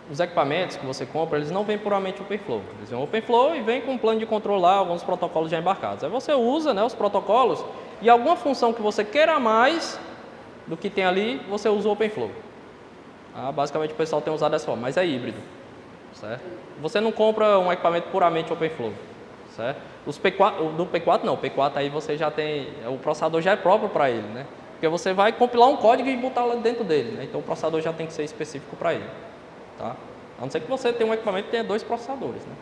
Os equipamentos que você compra, eles não vêm puramente OpenFlow. Eles vêm OpenFlow e vêm com um plano de controlar alguns protocolos já embarcados. Aí você usa, né, os protocolos e alguma função que você queira mais do que tem ali, você usa o OpenFlow. Basicamente o pessoal tem usado dessa forma, mas é híbrido. Certo? Você não compra um equipamento puramente OpenFlow. Certo? Os P4, do P4 não, o P4 aí você já tem, o processador já é próprio para ele, né? Porque você vai compilar um código e botar lá dentro dele, né? Então o processador já tem que ser específico para ele, tá? A não ser que você tenha um equipamento que tenha 2 processadores, né?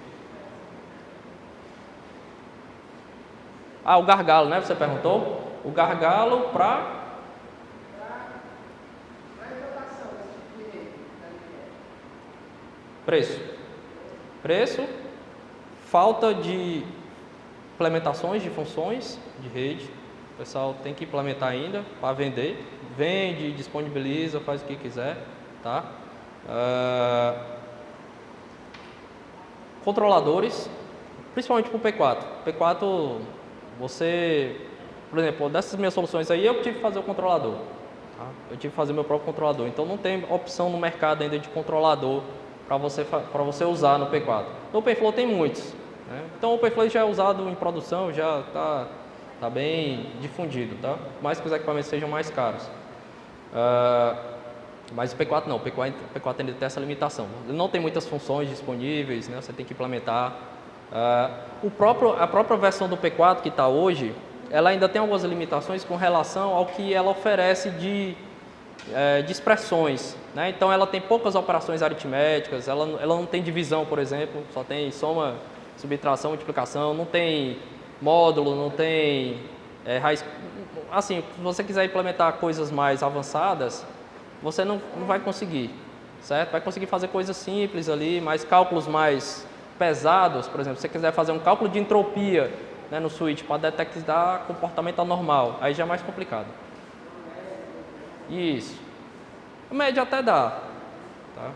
O gargalo, né? Você perguntou? O gargalo para preço, falta de implementações de funções de rede. O pessoal tem que implementar ainda para vender. Vende, disponibiliza, faz o que quiser. Tá? Controladores, principalmente para o P4. P4, você, por exemplo, dessas minhas soluções aí, eu tive que fazer o controlador. Tá? Eu tive que fazer meu próprio controlador. Então não tem opção no mercado ainda de controlador para você usar no P4. No OpenFlow tem muitos. Né? Então o OpenFlow já é usado em produção, já está bem difundido, tá? Mais que os equipamentos sejam mais caros. Mas o P4 não, o P4 ainda tem essa limitação. Ele não tem muitas funções disponíveis, né? Você tem que implementar. A própria versão do P4 que está hoje, ela ainda tem algumas limitações com relação ao que ela oferece de expressões. Né? Então ela tem poucas operações aritméticas, ela não tem divisão, por exemplo, só tem soma, subtração, multiplicação, não tem módulo, não tem raiz. Assim, se você quiser implementar coisas mais avançadas, você não vai conseguir, certo? Vai conseguir fazer coisas simples ali, mas cálculos mais pesados, por exemplo, se você quiser fazer um cálculo de entropia, né, no switch para detectar comportamento anormal, aí já é mais complicado. Isso. A média até dá, tá?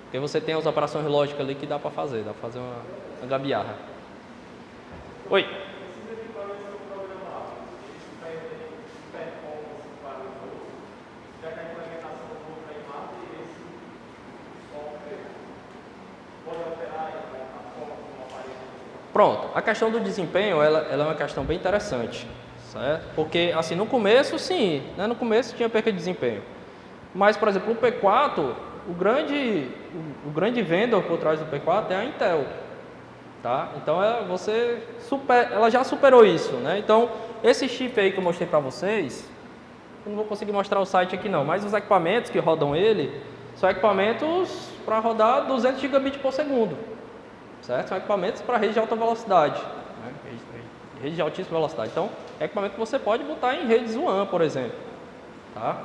Porque você tem as operações lógicas ali que dá para fazer uma gambiarra. Oi? Pronto, a questão do desempenho, ela é uma questão bem interessante, certo? Porque, assim, no começo, sim, né? No começo tinha perca de desempenho. Mas, por exemplo, o P4, o grande vendedor por trás do P4 é a Intel, tá? Então, ela já superou isso, né? Então, esse chip aí que eu mostrei para vocês, eu não vou conseguir mostrar o site aqui não, mas os equipamentos que rodam ele são equipamentos para rodar 200 gigabits por segundo. Certo? São equipamentos para rede de alta velocidade, né? Rede de altíssima velocidade. Então, é equipamento que você pode botar em redes WAN, por exemplo, tá?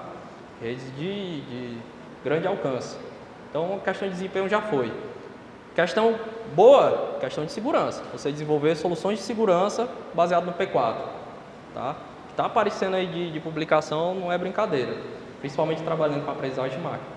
Redes de grande alcance. Então, a questão de desempenho já foi. Questão boa, questão de segurança. Você desenvolver soluções de segurança baseadas no P4, tá? O que está aparecendo aí de publicação não é brincadeira, principalmente trabalhando com aprendizagem de máquina.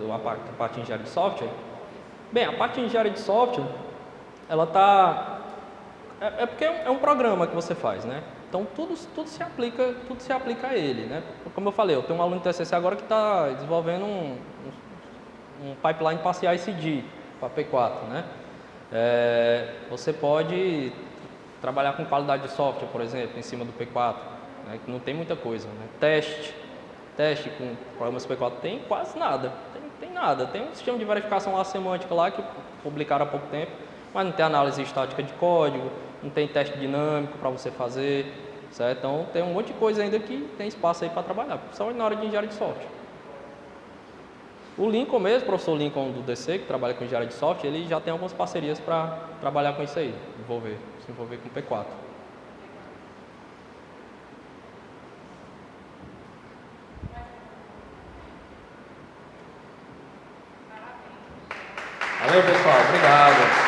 A parte de engenharia de software? Bem, a parte de engenharia de software, ela está... porque é um programa que você faz, né? Então, tudo se aplica a ele, né? Como eu falei, eu tenho um aluno de TCC agora que está desenvolvendo um pipeline para CI/CD, para P4, né? Você pode trabalhar com qualidade de software, por exemplo, em cima do P4, né? Que não tem muita coisa, né? Teste com programas P4 tem quase nada. Tem nada. Tem um sistema de verificação lá semântica lá que publicaram há pouco tempo, mas não tem análise estática de código, não tem teste dinâmico para você fazer, certo? Então tem um monte de coisa ainda que tem espaço aí para trabalhar, principalmente na hora de engenharia de software. O Lincoln mesmo, o professor Lincoln do DC, que trabalha com engenharia de software, ele já tem algumas parcerias para trabalhar com isso aí, se envolver com o P4. Valeu, pessoal. Obrigado.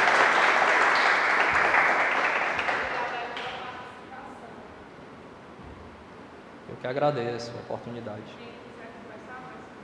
Eu que agradeço a oportunidade.